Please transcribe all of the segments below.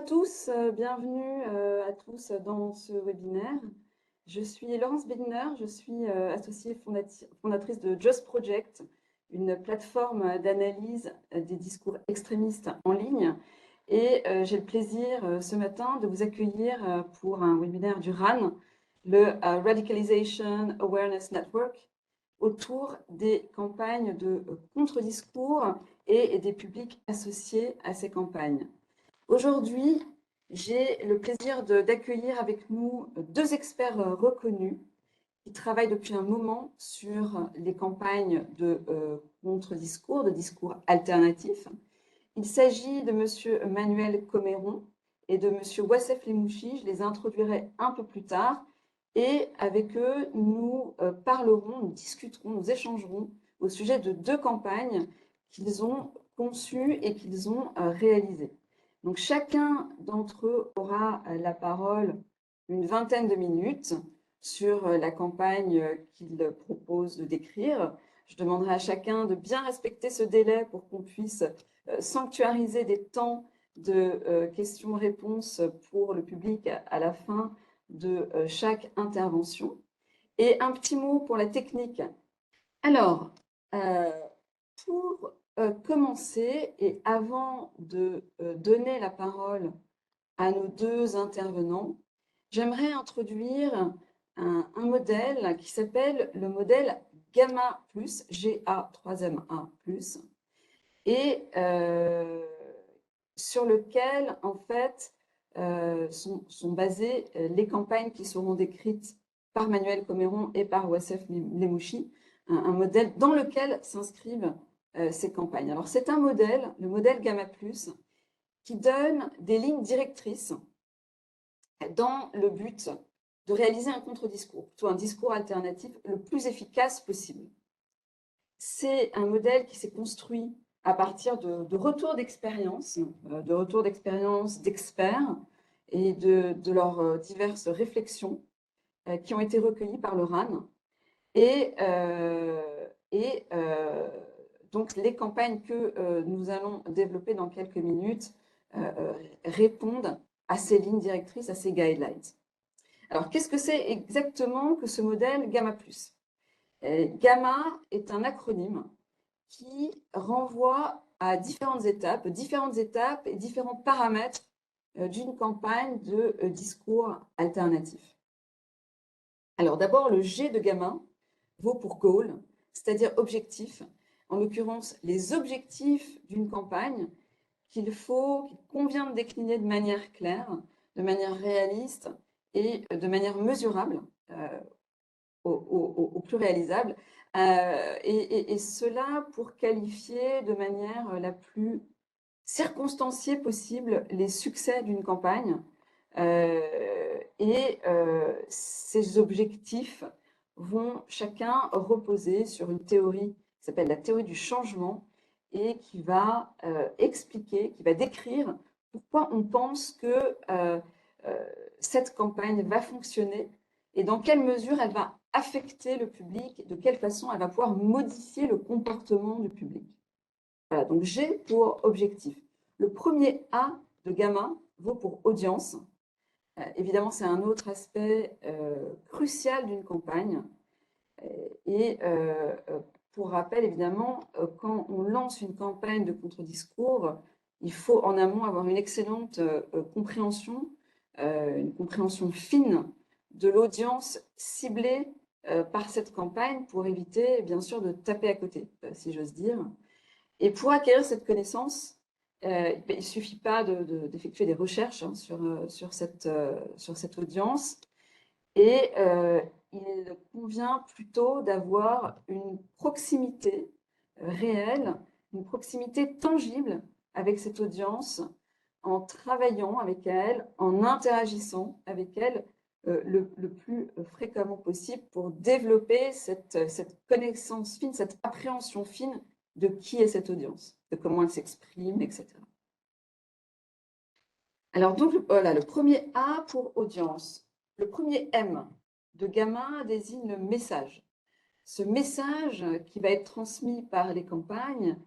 tous, bienvenue à tous dans ce webinaire. Je suis Laurence Bediner, je suis associée fondatrice de Just Project, une plateforme d'analyse des discours extrémistes en ligne. Et j'ai le plaisir ce matin de vous accueillir pour un webinaire du RAN, le Radicalization Awareness Network, autour des campagnes de contre-discours et des publics associés à ces campagnes. Aujourd'hui, j'ai le plaisir d'accueillir avec nous deux experts reconnus qui travaillent depuis un moment sur les campagnes de contre-discours, de discours alternatifs. Il s'agit de M. Manuel Coméron et de M. Wassef Lemouchi. Je les introduirai un peu plus tard. Et avec eux, nous parlerons, nous discuterons, nous échangerons au sujet de deux campagnes qu'ils ont conçues et qu'ils ont réalisées. Donc, chacun d'entre eux aura la parole une vingtaine de minutes sur la campagne qu'il propose de décrire. Je demanderai à chacun de bien respecter ce délai pour qu'on puisse sanctuariser des temps de questions-réponses pour le public à la fin de chaque intervention. Et un petit mot pour la technique. Alors, pour commencer et avant de donner la parole à nos deux intervenants, j'aimerais introduire un modèle qui s'appelle le modèle Gamma+, G-A-3-M-A+, et sur lequel, en fait, sont basées les campagnes qui seront décrites par Manuel Coméron et par Wassef Lemouchi, un modèle dans lequel s'inscrivent ces campagnes. Alors, c'est un modèle, le modèle Gamma+, qui donne des lignes directrices dans le but de réaliser un contre-discours, plutôt un discours alternatif le plus efficace possible. C'est un modèle qui s'est construit à partir de retours d'expérience, d'experts et de leurs diverses réflexions qui ont été recueillies par le RAN. Donc, les campagnes que nous allons développer dans quelques minutes répondent à ces lignes directrices, à ces guidelines. Alors, qu'est-ce que c'est exactement que ce modèle Gamma+. Gamma est un acronyme qui renvoie à différentes étapes et différents paramètres d'une campagne de discours alternatif. Alors d'abord, le G de Gamma vaut pour goal, c'est-à-dire objectif, en l'occurrence les objectifs d'une campagne qu'il convient de décliner de manière claire, de manière réaliste et de manière mesurable, au plus réalisable, et cela pour qualifier de manière la plus circonstanciée possible les succès d'une campagne. Ces objectifs vont chacun reposer sur une théorie qui s'appelle la théorie du changement et qui va expliquer, qui va décrire pourquoi on pense que cette campagne va fonctionner et dans quelle mesure elle va affecter le public, de quelle façon elle va pouvoir modifier le comportement du public. Voilà, donc G pour objectif. Le premier A de Gamma vaut pour audience. Évidemment, c'est un autre aspect crucial d'une campagne. Pour rappel, évidemment, quand on lance une campagne de contre-discours, il faut en amont avoir une excellente compréhension, une compréhension fine de l'audience ciblée par cette campagne pour éviter, bien sûr, de taper à côté, si j'ose dire. Et pour acquérir cette connaissance, il ne suffit pas d'effectuer des recherches sur cette audience. Et il convient plutôt d'avoir une proximité réelle, une proximité tangible avec cette audience, en travaillant avec elle, en interagissant avec elle le plus fréquemment possible pour développer cette connaissance fine, cette appréhension fine de qui est cette audience, de comment elle s'exprime, etc. Alors donc, voilà, le premier A pour audience. Le premier M de Gamma désigne le message. Ce message qui va être transmis par les campagnes,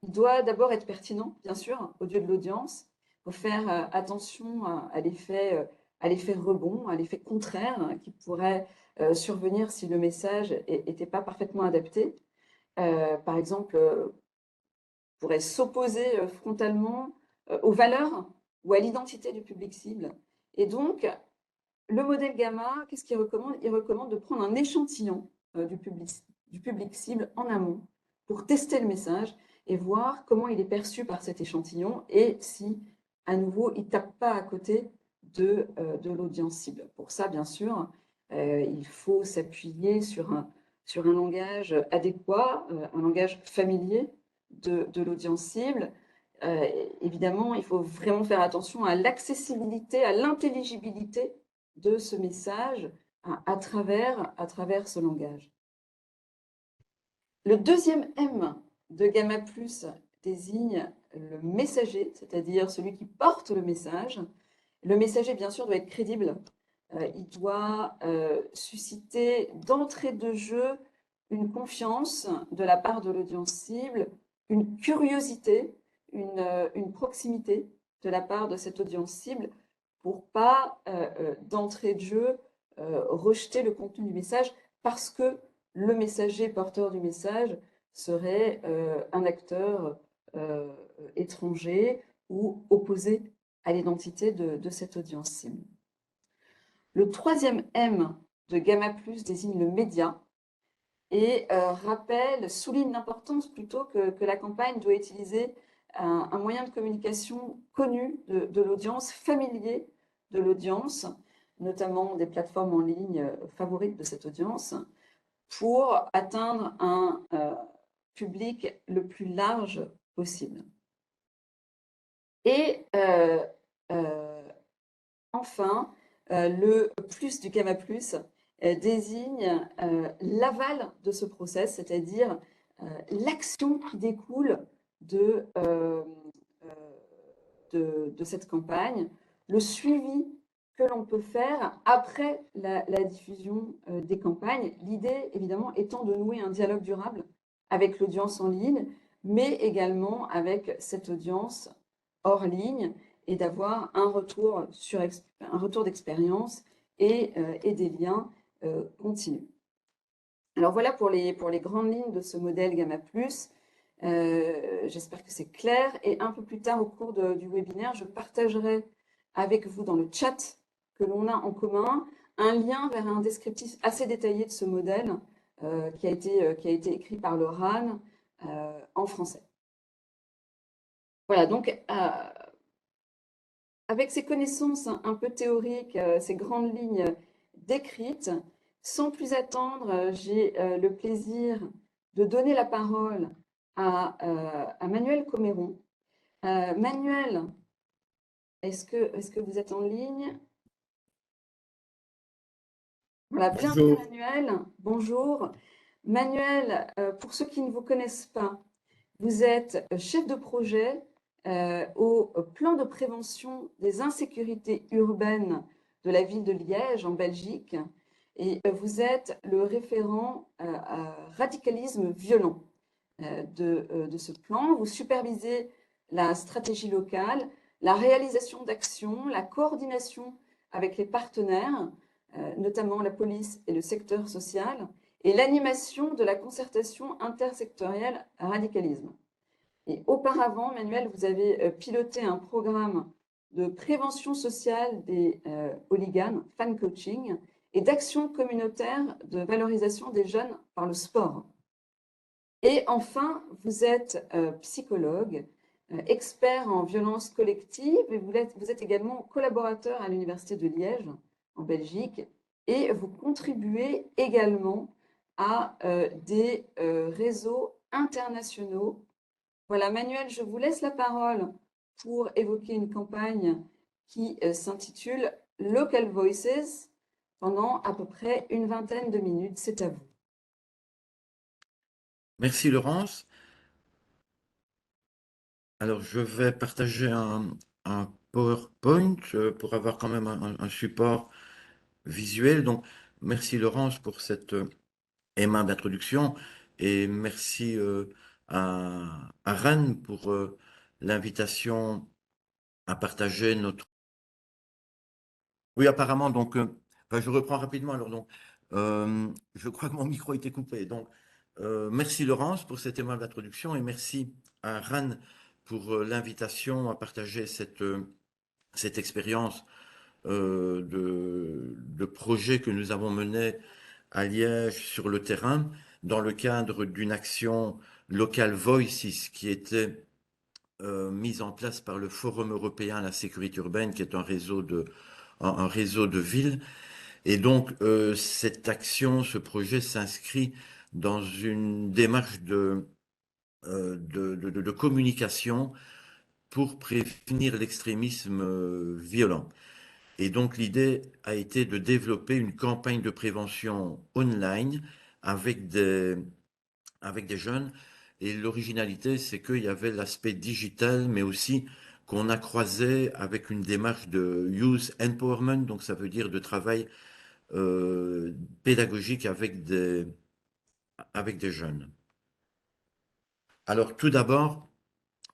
il doit d'abord être pertinent, bien sûr, aux yeux de l'audience, faut faire attention à l'effet rebond, à l'effet contraire qui pourrait survenir si le message n'était pas parfaitement adapté. Par exemple, pourrait s'opposer frontalement aux valeurs ou à l'identité du public cible. Et donc, le modèle Gamma, qu'est-ce qu'il recommande? Il recommande de prendre un échantillon du public cible en amont pour tester le message et voir comment il est perçu par cet échantillon et si, à nouveau, il ne tape pas à côté de l'audience cible. Pour ça, bien sûr, il faut s'appuyer sur un langage adéquat, un langage familier de l'audience cible. Évidemment, il faut vraiment faire attention à l'accessibilité, à l'intelligibilité de ce message à travers ce langage. Le deuxième M de Gamma Plus désigne le messager, c'est-à-dire celui qui porte le message. Le messager, bien sûr, doit être crédible. Il doit susciter d'entrée de jeu une confiance de la part de l'audience cible, une curiosité, une proximité de la part de cette audience cible pour pas d'entrée de jeu rejeter le contenu du message parce que le messager porteur du message serait un acteur étranger ou opposé à l'identité de cette audience cible. Le troisième M de Gamma Plus désigne le média et souligne l'importance plutôt que la campagne doit utiliser un moyen de communication connu de l'audience, familier de l'audience, notamment des plateformes en ligne favorites de cette audience, pour atteindre un public le plus large possible. Et enfin, le plus du Gamma Plus désigne l'aval de ce process, c'est-à-dire l'action qui découle de cette campagne, le suivi que l'on peut faire après la diffusion des campagnes. L'idée, évidemment, étant de nouer un dialogue durable avec l'audience en ligne, mais également avec cette audience hors ligne et d'avoir un retour d'expérience et des liens continus. Alors voilà pour les grandes lignes de ce modèle Gamma Plus. J'espère que c'est clair. Et un peu plus tard au cours du webinaire, je partagerai avec vous dans le chat que l'on a en commun un lien vers un descriptif assez détaillé de ce modèle qui a été écrit par le RAN en français. Voilà, donc avec ces connaissances un peu théoriques, ces grandes lignes décrites, sans plus attendre, j'ai le plaisir de donner la parole à Manuel Coméron. Manuel, est-ce que vous êtes en ligne? Voilà, bienvenue Bonjour. Manuel, bonjour. Manuel, pour ceux qui ne vous connaissent pas, vous êtes chef de projet au plan de prévention des insécurités urbaines de la ville de Liège en Belgique et vous êtes le référent à radicalisme violent de ce plan. Vous supervisez la stratégie locale, la réalisation d'actions, la coordination avec les partenaires, notamment la police et le secteur social, et l'animation de la concertation intersectorielle radicalisme. Et auparavant, Manuel, vous avez piloté un programme de prévention sociale des hooligans, fan coaching, et d'action communautaire de valorisation des jeunes par le sport. Et enfin, vous êtes psychologue, expert en violence collective, et vous êtes également collaborateur à l'Université de Liège, en Belgique, et vous contribuez également à des réseaux internationaux. Voilà, Manuel, je vous laisse la parole pour évoquer une campagne qui s'intitule Local Voices pendant à peu près une vingtaine de minutes. C'est à vous. Merci Laurence. Alors je vais partager un PowerPoint pour avoir quand même un support visuel. Donc merci Laurence pour cette aimable introduction et merci à Rennes pour l'invitation à partager notre... Oui, apparemment, donc, enfin, je reprends rapidement. Alors, donc, je crois que mon micro a été coupé. Donc, merci Laurence pour cette aimable introduction et merci à Ran pour l'invitation à partager cette expérience de projet que nous avons mené à Liège sur le terrain dans le cadre d'une action Local Voices qui était mise en place par le Forum européen à la sécurité urbaine, qui est un réseau de villes. Et donc, cette action, ce projet s'inscrit dans une démarche de communication pour prévenir l'extrémisme violent. Et donc, l'idée a été de développer une campagne de prévention online avec avec des jeunes. Et l'originalité, c'est qu'il y avait l'aspect digital, mais aussi qu'on a croisé avec une démarche de youth empowerment, donc ça veut dire de travail euh, pédagogique avec des jeunes. Alors tout d'abord,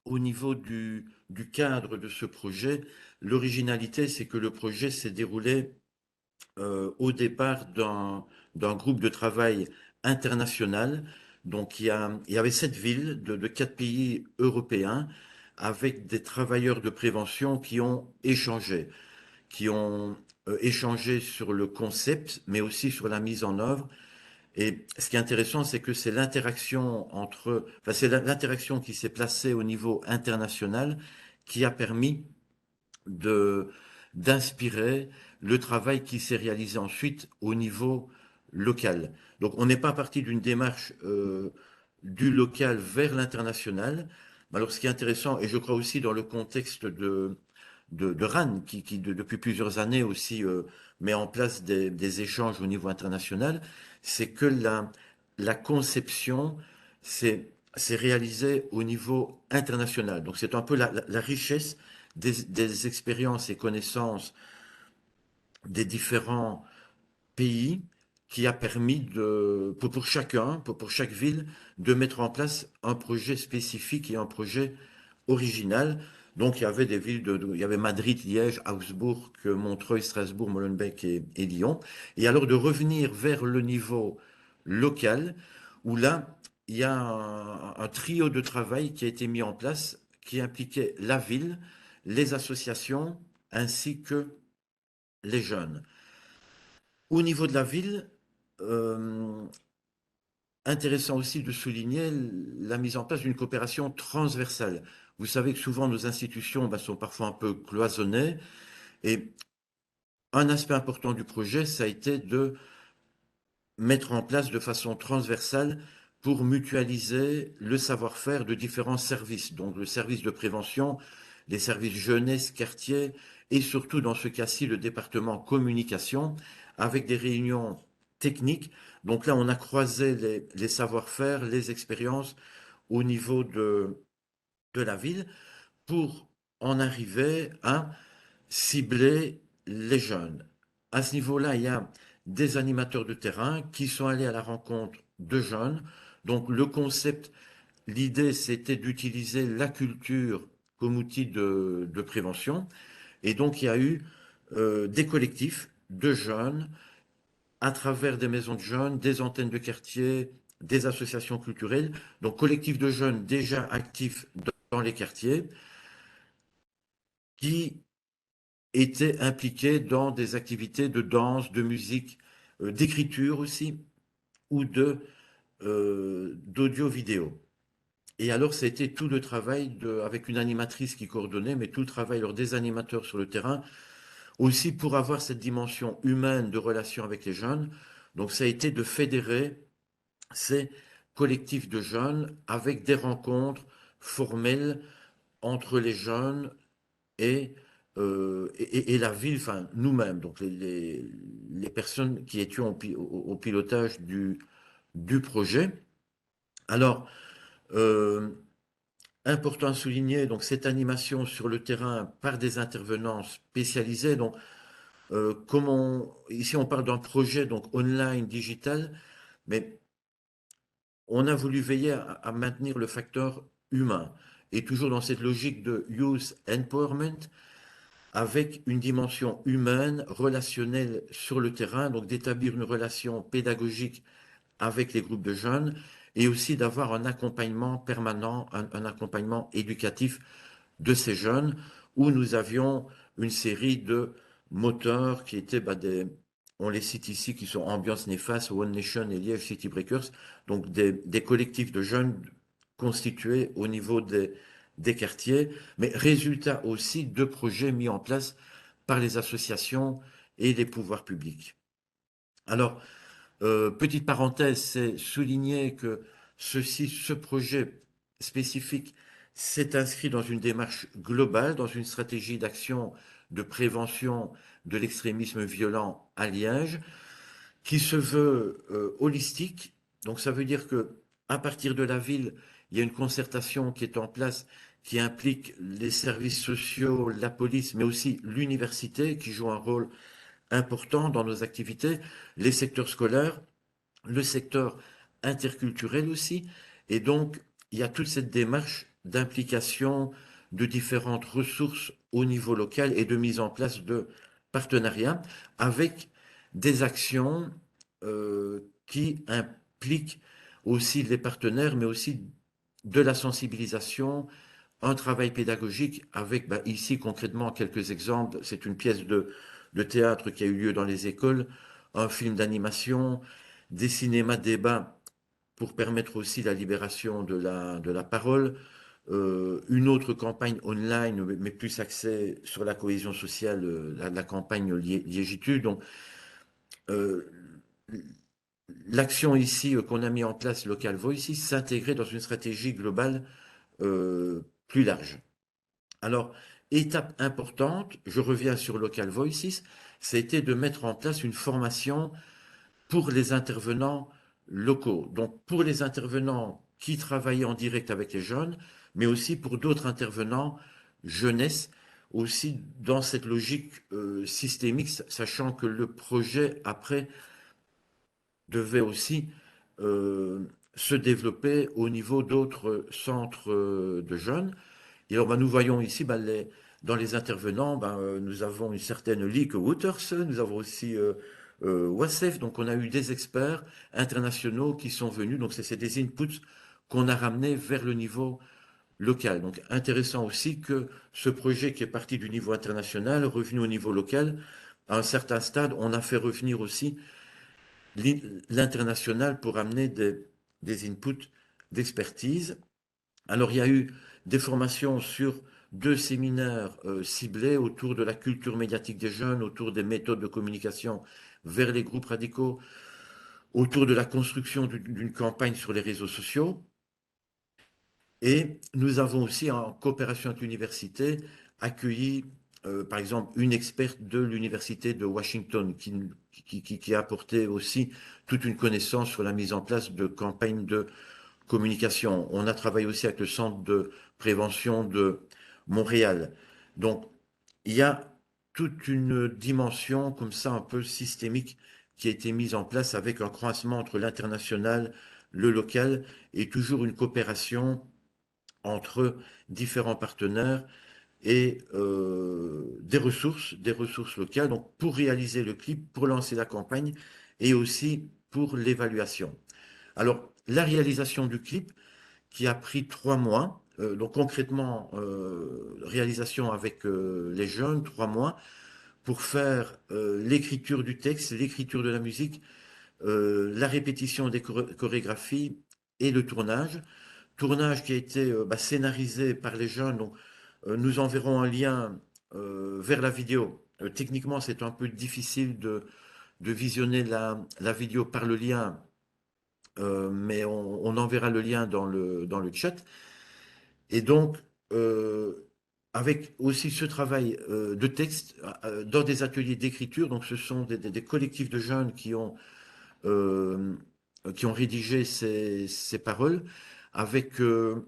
au niveau du cadre de ce projet, l'originalité, c'est que le projet s'est déroulé au départ d'un groupe de travail international. Donc il y avait 7 villes de 4 pays européens avec des travailleurs de prévention qui ont échangé sur le concept, mais aussi sur la mise en œuvre. Et ce qui est intéressant, c'est que c'est l'interaction enfin, c'est l'interaction qui s'est placée au niveau international qui a permis de d'inspirer le travail qui s'est réalisé ensuite au niveau local. Donc on n'est pas parti d'une démarche du local vers l'international. Alors ce qui est intéressant, et je crois aussi dans le contexte de RAN, depuis plusieurs années aussi met en place des échanges au niveau international, c'est que la conception s'est réalisée au niveau international. Donc c'est un peu la richesse des expériences et connaissances des différents pays qui a permis pour chacun, pour chaque ville, de mettre en place un projet spécifique et un projet original. Donc il y avait des villes, il y avait Madrid, Liège, Augsbourg, Montreuil, Strasbourg, Molenbeek et Lyon. Et alors de revenir vers le niveau local, où là, il y a un trio de travail qui a été mis en place, qui impliquait la ville, les associations, ainsi que les jeunes. Au niveau de la ville, euh, intéressant aussi de souligner la mise en place d'une coopération transversale. Vous savez que souvent nos institutions sont parfois un peu cloisonnées et un aspect important du projet, ça a été de mettre en place de façon transversale pour mutualiser le savoir-faire de différents services, donc le service de prévention, les services jeunesse, quartier, et surtout dans ce cas-ci le département communication, avec des réunions techniques. Donc là, on a croisé les savoir-faire, les expériences au niveau de la ville pour en arriver à cibler les jeunes. À ce niveau-là, il y a des animateurs de terrain qui sont allés à la rencontre de jeunes. Donc le concept, l'idée, c'était d'utiliser la culture comme outil de prévention. Et donc il y a eu des collectifs de jeunes à travers des maisons de jeunes, des antennes de quartier, des associations culturelles. Donc collectifs de jeunes déjà actifs dans les quartiers qui étaient impliqués dans des activités de danse, de musique, d'écriture aussi, ou d'audio-vidéo. Et alors, ça a été tout le travail avec une animatrice qui coordonnait, mais tout le travail alors, des animateurs sur le terrain, aussi pour avoir cette dimension humaine de relation avec les jeunes. Donc, ça a été de fédérer ces collectifs de jeunes avec des rencontres formelles entre les jeunes et la ville, enfin nous-mêmes, donc les personnes qui étions au pilotage du projet. Alors, euh, important à souligner, donc cette animation sur le terrain par des intervenants spécialisés. Donc, ici on parle d'un projet donc online digital, mais on a voulu veiller à maintenir le facteur humain. et toujours dans cette logique de youth empowerment, avec une dimension humaine, relationnelle sur le terrain, donc d'établir une relation pédagogique avec les groupes de jeunes et aussi d'avoir un accompagnement permanent, un accompagnement éducatif de ces jeunes, où nous avions une série de moteurs qui étaient on les cite ici, qui sont Ambiance Néfaste, One Nation et Liège City Breakers, donc des collectifs de jeunes constitués au niveau des quartiers, mais résultat aussi de projets mis en place par les associations et les pouvoirs publics. Alors, petite parenthèse, c'est souligner que ce projet spécifique s'est inscrit dans une démarche globale, dans une stratégie d'action de prévention de l'extrémisme violent à Liège, qui se veut holistique. Donc ça veut dire que à partir de la ville, il y a une concertation qui est en place qui implique les services sociaux, la police, mais aussi l'université qui joue un rôle important dans nos activités, les secteurs scolaires, le secteur interculturel aussi. Et donc, il y a toute cette démarche d'implication de différentes ressources au niveau local et de mise en place de partenariats avec des actions qui impliquent aussi les partenaires, mais aussi de la sensibilisation, un travail pédagogique avec, ici concrètement quelques exemples. C'est une pièce de théâtre qui a eu lieu dans les écoles, un film d'animation, des cinémas débats pour permettre aussi la libération de la parole, une autre campagne online, mais plus axée sur la cohésion sociale, la campagne Liégitude. Donc, euh, l'action ici qu'on a mis en place, Local Voices, s'intégrait dans une stratégie globale plus large. Alors, étape importante, je reviens sur Local Voices, c'était de mettre en place une formation pour les intervenants locaux. Donc, pour les intervenants qui travaillaient en direct avec les jeunes, mais aussi pour d'autres intervenants jeunesse, aussi dans cette logique systémique, sachant que le projet, après, devait aussi euh, se développer au niveau d'autres centres de jeunes. Et alors, nous voyons ici, dans les intervenants, nous avons une certaine Lieke Wouters, nous avons aussi Wassef, donc on a eu des experts internationaux qui sont venus, donc c'est des inputs qu'on a ramenés vers le niveau local. Donc intéressant aussi que ce projet qui est parti du niveau international, revenu au niveau local, à un certain stade, on a fait revenir aussi l'international pour amener des inputs d'expertise. Alors, il y a eu des formations sur deux séminaires ciblés autour de la culture médiatique des jeunes, autour des méthodes de communication vers les groupes radicaux, autour de la construction d'une campagne sur les réseaux sociaux. Et nous avons aussi, en coopération avec l'université, accueilli, par exemple, une experte de l'université de Washington qui a apporté aussi toute une connaissance sur la mise en place de campagnes de communication. On a travaillé aussi avec le centre de prévention de Montréal. Donc, il y a toute une dimension comme ça un peu systémique qui a été mise en place avec un croisement entre l'international, le local et toujours une coopération entre différents partenaires et des ressources locales, donc pour réaliser le clip, pour lancer la campagne et aussi pour l'évaluation. Alors, la réalisation du clip, qui a pris 3 mois. Donc concrètement, réalisation avec les jeunes, 3 mois, pour faire l'écriture du texte, l'écriture de la musique, la répétition des chorégraphies et le tournage. Tournage qui a été scénarisé par les jeunes. Donc, nous enverrons un lien vers la vidéo. Techniquement, c'est un peu difficile de visionner la vidéo par le lien, mais on enverra le lien dans le chat. Et donc, euh, avec aussi ce travail de texte dans des ateliers d'écriture, donc ce sont des collectifs de jeunes euh, qui ont rédigé ces paroles, avec, vous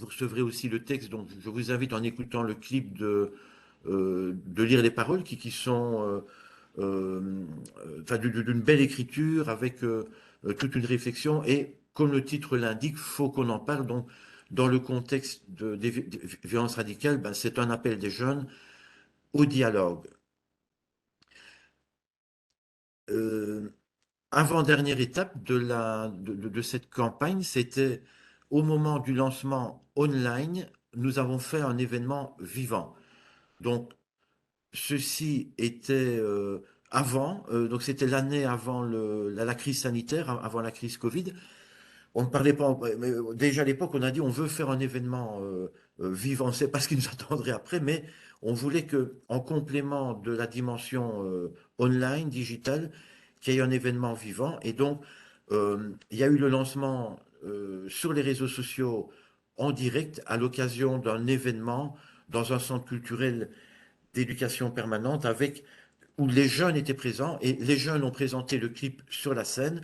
recevrez aussi le texte, donc je vous invite en écoutant le clip de lire les paroles qui sont enfin, d'une belle écriture avec toute une réflexion et comme le titre l'indique, faut qu'on en parle. Donc dans le contexte des violences radicales, ben, c'est un appel des jeunes au dialogue. Euh, Avant-dernière étape de cette campagne, c'était au moment du lancement online, nous avons fait un événement vivant. Donc, ceci était donc c'était l'année avant la crise sanitaire, avant la crise Covid. On ne parlait pas, mais déjà à l'époque, on a dit on veut faire un événement vivant, c'est pas ce qui nous attendrait après, mais on voulait que, en complément de la dimension online, digitale, qu'il y ait un événement vivant. Et donc, il y a eu le lancement sur les réseaux sociaux en direct à l'occasion d'un événement dans un centre culturel d'éducation permanente où les jeunes étaient présents et les jeunes ont présenté le clip sur la scène.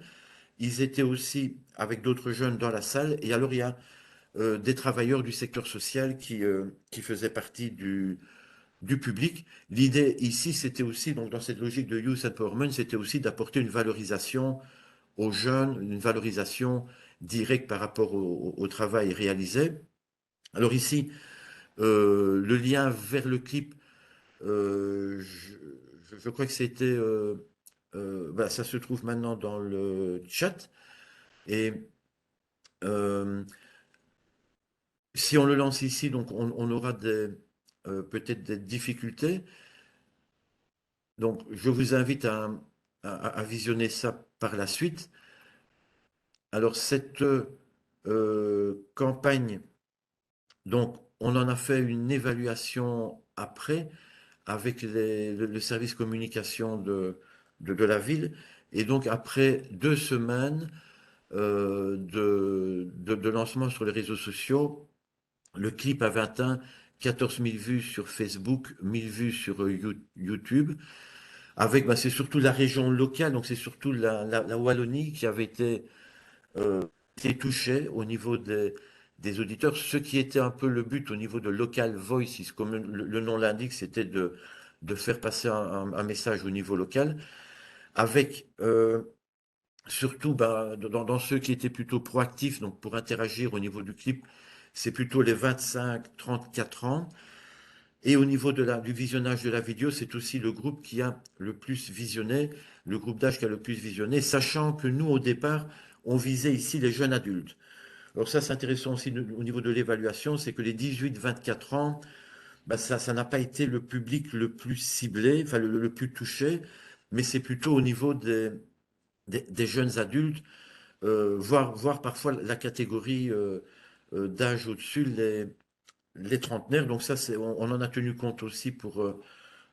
Ils étaient aussi avec d'autres jeunes dans la salle. Et alors, il y a des travailleurs du secteur social qui faisaient partie du public. L'idée ici, c'était aussi, donc dans cette logique de Youth Empowerment, c'était aussi d'apporter une valorisation aux jeunes, une valorisation directe par rapport au travail réalisé. Alors ici, le lien vers le clip, je crois que c'était, bah, ça se trouve maintenant dans le chat. Et euh, si on le lance ici, donc on aura peut-être des difficultés. Donc je vous invite à visionner ça par la suite. Alors cette campagne, donc on en a fait une évaluation après avec le service communication de la ville. Et donc après 2 semaines de lancement sur les réseaux sociaux, le clip avait atteint 14 000 vues sur Facebook, 1000 vues sur YouTube. Avec, bah, c'est surtout la région locale, donc c'est surtout la Wallonie qui avait été touchée au niveau des auditeurs. Ce qui était un peu le but au niveau de Local Voices, comme le nom l'indique, c'était de faire passer un message au niveau local, avec surtout bah, dans ceux qui étaient plutôt proactifs, donc pour interagir au niveau du clip, c'est plutôt les 25-34 ans. Et au niveau du visionnage de la vidéo, c'est aussi le groupe qui a le plus visionné, le groupe d'âge qui a le plus visionné, sachant que nous, au départ, on visait ici les jeunes adultes. Alors ça, c'est intéressant aussi au niveau de l'évaluation, c'est que les 18-24 ans, bah, ça n'a pas été le public le plus ciblé, enfin le plus touché, mais c'est plutôt au niveau des jeunes adultes, voire parfois la catégorie d'âge au-dessus, les trentenaires. Donc ça, on en a tenu compte aussi pour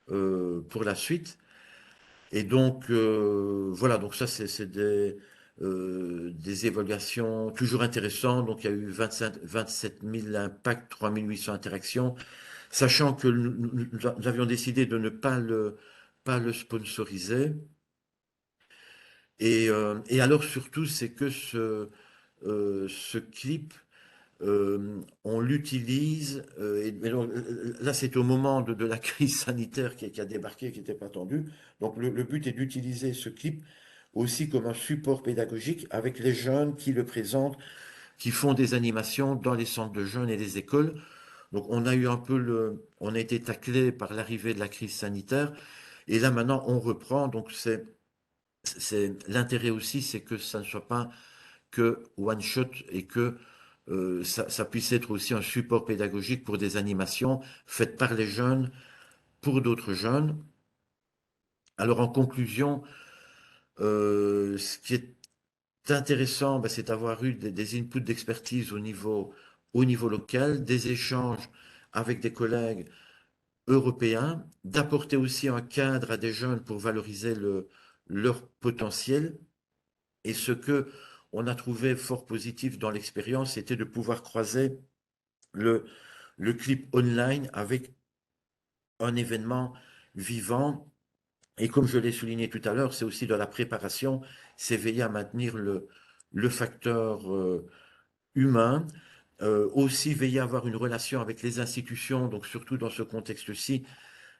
la suite. Et donc, voilà, donc ça, c'est des évaluations toujours intéressantes. Donc, il y a eu 27 000 impacts, 3 800 interactions, sachant que nous avions décidé de ne pas le sponsoriser. Et alors, surtout, c'est que ce clip, on l'utilise, mais donc, là c'est au moment de la crise sanitaire qui a débarqué, qui n'était pas attendu. Donc le but est d'utiliser ce clip aussi comme un support pédagogique avec les jeunes qui le présentent, qui font des animations dans les centres de jeunes et les écoles. Donc on a eu un peu on a été taclé par l'arrivée de la crise sanitaire et là maintenant on reprend. Donc c'est l'intérêt aussi, c'est que ça ne soit pas que one shot et que ça puisse être aussi un support pédagogique pour des animations faites par les jeunes pour d'autres jeunes. Alors en conclusion, ce qui est intéressant, ben, c'est d'avoir eu des inputs d'expertise au niveau local, des échanges avec des collègues européens, d'apporter aussi un cadre à des jeunes pour valoriser leur potentiel. Et ce que on a trouvé fort positif dans l'expérience, c'était de pouvoir croiser le, le clip online avec un événement vivant. Et comme je l'ai souligné tout à l'heure, c'est aussi de la préparation, c'est veiller à maintenir le facteur humain, aussi veiller à avoir une relation avec les institutions, donc surtout dans ce contexte-ci,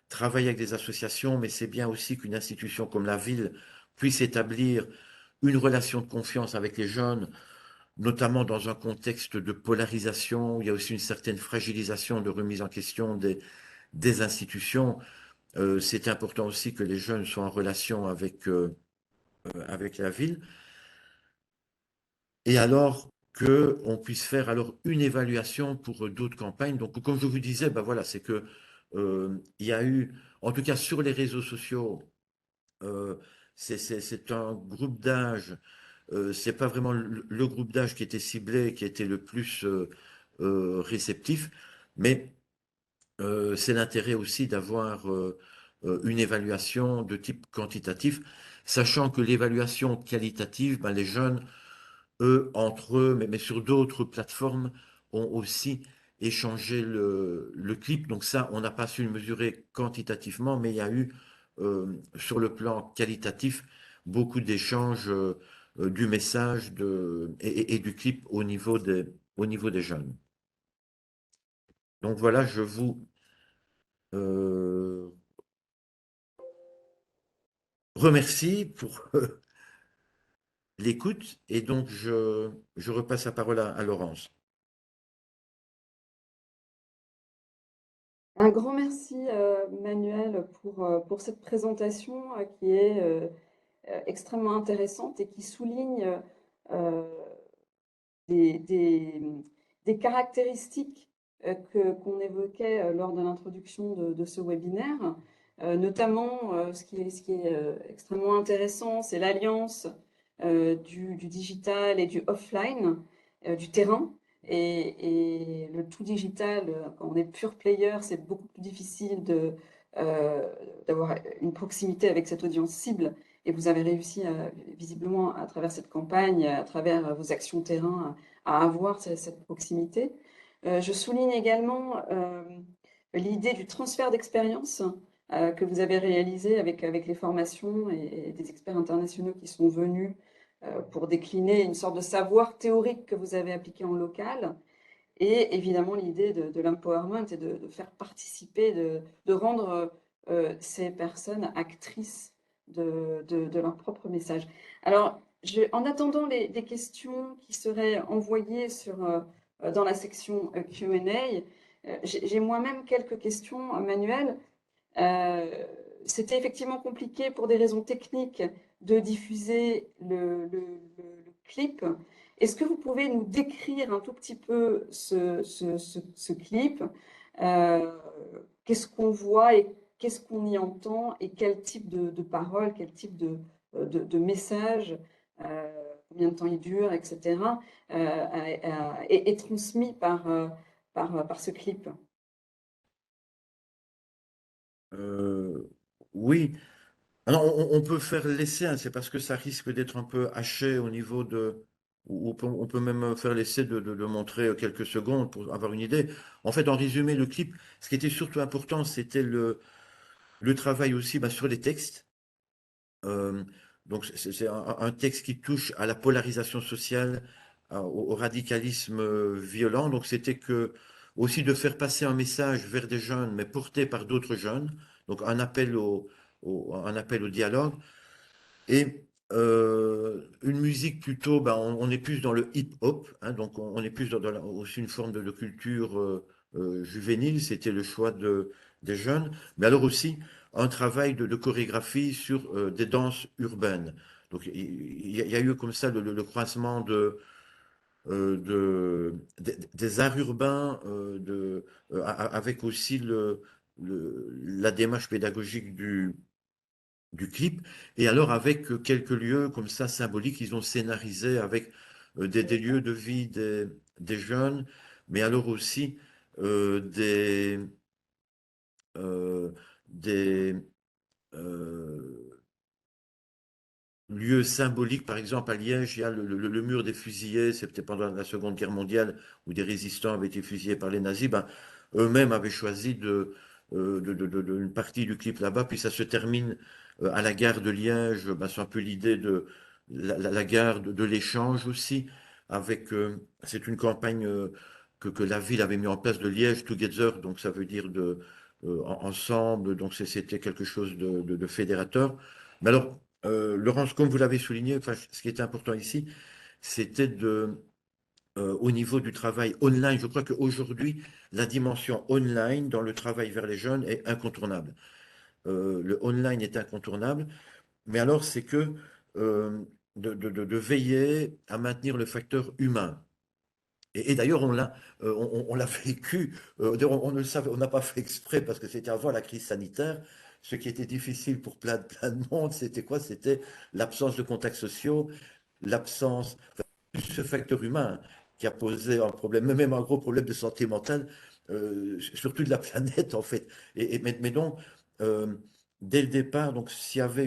travailler avec des associations, mais c'est bien aussi qu'une institution comme la ville puisse établir une relation de confiance avec les jeunes notamment dans un contexte de polarisation. Il y a aussi une certaine fragilisation de remise en question des institutions. C'est important aussi que les jeunes soient en relation avec la ville. Et alors que on puisse faire alors une évaluation pour d'autres campagnes. Donc, comme je vous disais, ben voilà, c'est que il y a eu, en tout cas sur les réseaux sociaux, euh, c'est un groupe d'âge. C'est pas vraiment le groupe d'âge qui était ciblé, qui était le plus réceptif, mais c'est l'intérêt aussi d'avoir une évaluation de type quantitatif, sachant que l'évaluation qualitative, ben, les jeunes eux, entre eux, mais sur d'autres plateformes, ont aussi échangé le clip. Donc ça, on n'a pas su le mesurer quantitativement, mais il y a eu, sur le plan qualitatif, beaucoup d'échanges du message et du clip au niveau des jeunes. Donc voilà, je vous euh, remercie pour l'écoute et donc je repasse la parole à Laurence. Un grand merci, Manuel, pour cette présentation qui est extrêmement intéressante et qui souligne euh, des, des- des caractéristiques qu'on évoquait lors de l'introduction de ce webinaire. Notamment, ce qui est extrêmement intéressant, c'est l'alliance du digital et du offline, du terrain. Et le tout digital, quand on est pure player, c'est beaucoup plus difficile euh, d'avoir une proximité avec cette audience cible. Et vous avez réussi, visiblement, à travers cette campagne, à travers vos actions terrain, à avoir cette proximité. Je souligne également l'idée du transfert d'expérience que vous avez réalisé avec les formations et des experts internationaux qui sont venus pour décliner une sorte de savoir théorique que vous avez appliqué en local. Et évidemment, l'idée de l'empowerment et de faire participer, de rendre ces personnes actrices de leur propre message. Alors, en attendant des questions qui seraient envoyées dans la section Q&A, j'ai moi-même quelques questions, Manuel. Euh, C'était effectivement compliqué pour des raisons techniques de diffuser le clip. Est-ce que vous pouvez nous décrire un tout petit peu ce clip? Euh, Qu'est-ce qu'on voit et qu'est-ce qu'on y entend et quel type de paroles, quel type de message, combien de temps il dure, etc., est transmis par ce clip? Oui. Alors, on peut faire l'essai, hein, c'est parce que ça risque d'être un peu haché au niveau de. Ou on peut même faire l'essai de montrer quelques secondes pour avoir une idée. En fait, en résumé, le clip, ce qui était surtout important, c'était le travail aussi bah, sur les textes. Euh, donc, c'est un texte qui touche à la polarisation sociale, au radicalisme violent. Donc, c'était que aussi de faire passer un message vers des jeunes, mais porté par d'autres jeunes. Donc, un appel au dialogue. Et une musique plutôt, ben, on est plus dans le hip-hop, hein, donc on est plus dans aussi une forme de culture juvénile, c'était le choix des jeunes, mais alors aussi un travail de chorégraphie sur des danses urbaines. Donc il y a eu comme ça le croisement des arts urbains, avec aussi la démarche pédagogique du clip. Et alors, avec quelques lieux comme ça symboliques, ils ont scénarisé avec des lieux de vie des jeunes, mais alors aussi des, euh, des euh, lieux symboliques. Par exemple, à Liège, il y a le mur des fusillés. C'était pendant la Seconde Guerre mondiale où des résistants avaient été fusillés par les nazis. Ben, eux-mêmes avaient choisi une partie du clip là-bas. Puis ça se termine à la gare de Liège. Ben, c'est un peu l'idée de la gare de l'échange aussi. C'est une campagne que la ville avait mis en place de Liège Together. Donc ça veut dire ensemble. Donc c'était quelque chose de fédérateur. Mais alors, Laurence, comme vous l'avez souligné, enfin, ce qui est important ici, c'était au niveau du travail online. Je crois qu'aujourd'hui, la dimension online dans le travail vers les jeunes est incontournable. Le online est incontournable, mais alors c'est que de veiller à maintenir le facteur humain. Et d'ailleurs, on l'a vécu, d'ailleurs, on ne le savait, on n'a pas fait exprès parce que c'était avant la crise sanitaire. Ce qui était difficile pour plein de monde, c'était quoi? C'était l'absence de contacts sociaux, l'absence, ce facteur humain qui a posé un problème, même un gros problème de santé mentale, surtout de la planète en fait. Mais donc, euh, dès le départ, donc s'il y avait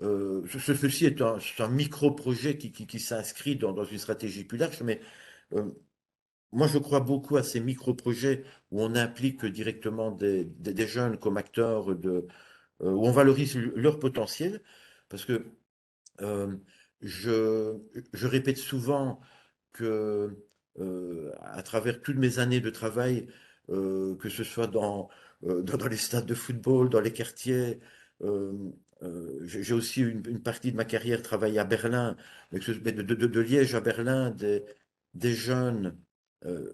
ceci est c'est un micro-projet qui s'inscrit dans une stratégie plus large, mais euh, moi je crois beaucoup à ces micro-projets où on implique directement des jeunes comme acteurs, où on valorise leur potentiel, parce que euh, je, je répète souvent que à travers toutes mes années de travail, que ce soit dans les stades de football, dans les quartiers, euh, j'ai aussi une partie de ma carrière travaillé à Berlin, mais de Liège à Berlin, des jeunes, euh,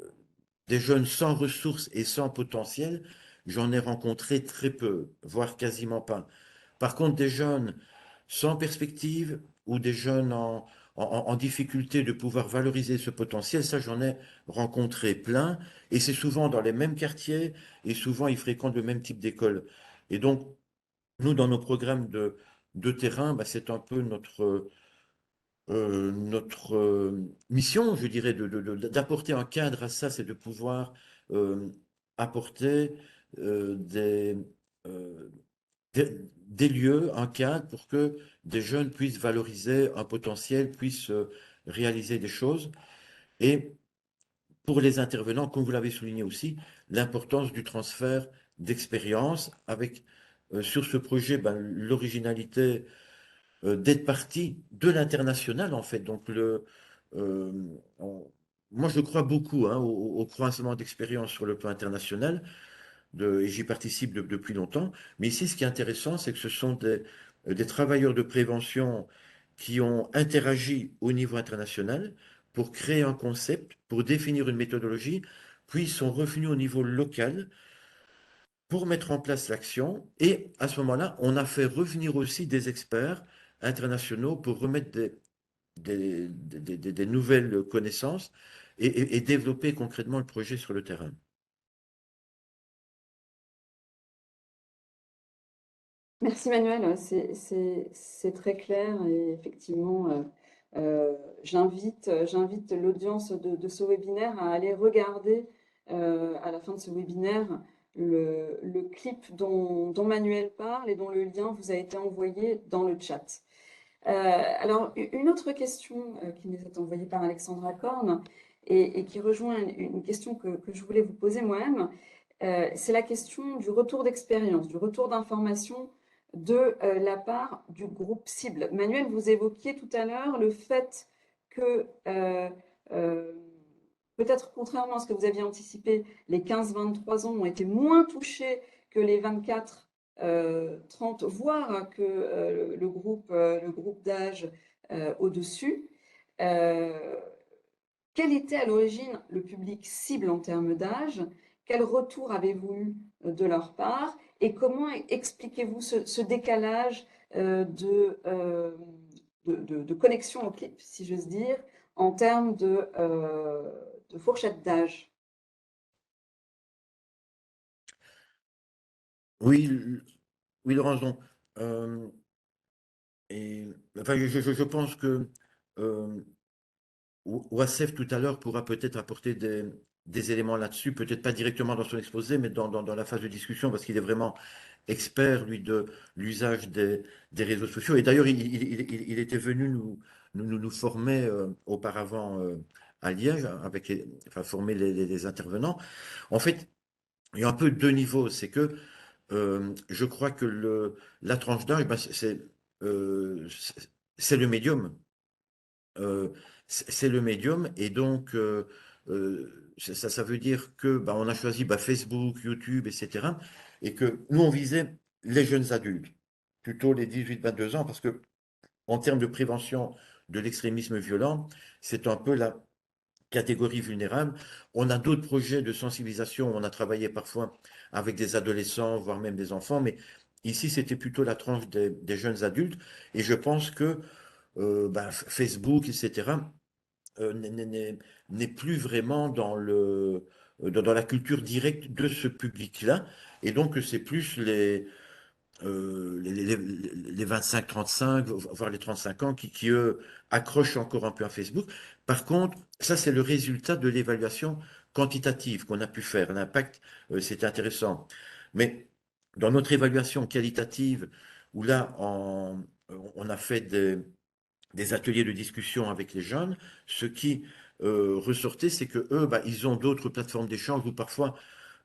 des jeunes sans ressources et sans potentiel, j'en ai rencontré très peu, voire quasiment pas. Par contre, des jeunes sans perspective ou des jeunes en difficulté de pouvoir valoriser ce potentiel, ça j'en ai rencontré plein, et c'est souvent dans les mêmes quartiers, et souvent ils fréquentent le même type d'école. Et donc, nous, dans nos programmes de terrain, bah, c'est un peu notre mission, je dirais, d'apporter un cadre à ça, c'est de pouvoir euh, apporter euh, des, euh, des lieux, un cadre pour que des jeunes puissent valoriser un potentiel, puissent réaliser des choses. Et pour les intervenants, comme vous l'avez souligné aussi, l'importance du transfert d'expérience avec, sur ce projet, ben, l'originalité d'être parti de l'international, en fait. Donc, euh, on- moi, je crois beaucoup hein, au croisement d'expérience sur le plan international et j'y participe depuis longtemps. Mais ici, ce qui est intéressant, c'est que ce sont des travailleurs de prévention qui ont interagi au niveau international pour créer un concept, pour définir une méthodologie, puis ils sont revenus au niveau local pour mettre en place l'action. Et à ce moment-là, on a fait revenir aussi des experts internationaux pour remettre des nouvelles connaissances et développer concrètement le projet sur le terrain. Merci Manuel, c'est très clair et effectivement, j'invite l'audience de ce webinaire à aller regarder à la fin de ce webinaire le clip dont Manuel parle et dont le lien vous a été envoyé dans le chat. Alors, une autre question qui nous est envoyée par Alexandra Korn et qui rejoint une question que je voulais vous poser moi-même, c'est la question du retour d'expérience, du retour d'information de la part du groupe cible. Manuel, vous évoquiez tout à l'heure le fait que, euh, peut-être contrairement à ce que vous aviez anticipé, les 15-23 ans ont été moins touchés que les 24-30, voire que le groupe d'âge au-dessus. Euh, Quel était à l'origine le public cible en termes d'âge? Quel retour avez-vous eu de leur part? Et comment expliquez-vous ce décalage de connexion au clip, si j'ose dire, en termes de fourchette d'âge? Oui, oui, Laurence, donc, euh, enfin, je pense que euh, Ouassef tout à l'heure pourra peut-être apporter des éléments là-dessus, peut-être pas directement dans son exposé, mais dans la phase de discussion, parce qu'il est vraiment expert, lui, de l'usage des réseaux sociaux. Et d'ailleurs, il était venu nous former auparavant à Liège, enfin, former les intervenants. En fait, il y a un peu deux niveaux. C'est que je crois que la tranche d'âge, ben, c'est le médium. Euh, c'est le médium. Et donc, ça veut dire que ben, on a choisi ben, Facebook, YouTube, etc. Et que nous, on visait les jeunes adultes, plutôt les 18-22 ans, parce que en termes de prévention de l'extrémisme violent, c'est un peu catégories vulnérables. On a d'autres projets de sensibilisation. On a travaillé parfois avec des adolescents, voire même des enfants, mais ici, c'était plutôt la tranche des jeunes adultes. Et je pense que Facebook, etc., euh, n'est n'est- n'est- n'est plus vraiment dans la culture directe de ce public-là. Et donc, c'est plus les 25-35, voire les 35 ans eux, accrochent encore un peu à Facebook. Par contre, ça, c'est le résultat de l'évaluation quantitative qu'on a pu faire. L'impact, c'était intéressant. Mais dans notre évaluation qualitative, où là, on a fait des ateliers de discussion avec les jeunes, ce qui ressortait, c'est que eux, bah, ils ont d'autres plateformes d'échange où parfois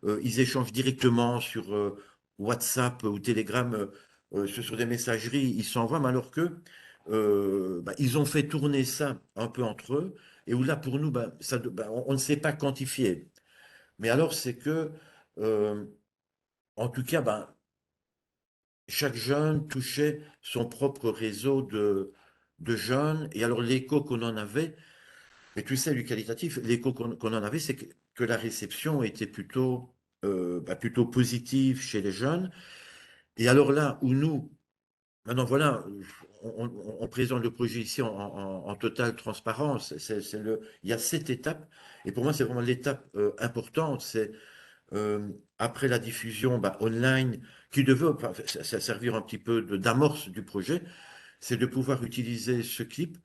ils échangent directement sur WhatsApp ou Telegram, sur des messageries, ils s'envoient, mais alors que bah, ils ont fait tourner ça un peu entre eux, et où là, pour nous, bah, on ne sait pas quantifier. Mais alors, c'est que, euh, en tout cas, bah, chaque jeune touchait son propre réseau de jeunes, et alors l'écho qu'on en avait, mais tu sais, du qualitatif, l'écho qu'on en avait, c'est que la réception était plutôt positive chez les jeunes. Et alors là où nous, maintenant voilà, on présente le projet ici en totale transparence. Il y a 7 étapes. Et pour moi, c'est vraiment l'étape importante. C'est après la diffusion online, qui devait enfin, servir un petit peu d'amorce du projet, c'est de pouvoir utiliser ce clip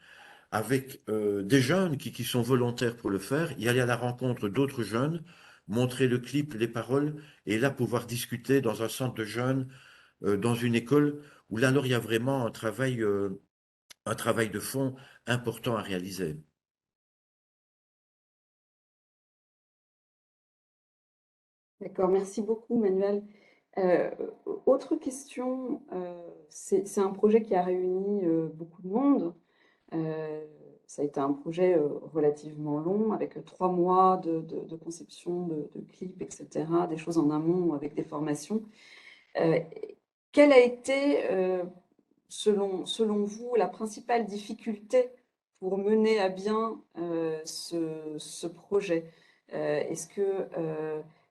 avec des jeunes qui sont volontaires pour le faire, y aller à la rencontre d'autres jeunes, montrer le clip, les paroles, et là pouvoir discuter dans un centre de jeunes, dans une école, où là alors il y a vraiment un travail de fond important à réaliser. D'accord, merci beaucoup, Manuel. Euh, Autre question, c'est un projet qui a réuni beaucoup de monde. Euh, Ça a été un projet relativement long, avec 3 mois de conception de clips, etc., des choses en amont avec des formations. Euh, Quelle a été, selon vous, la principale difficulté pour mener à bien ce projet? Est-ce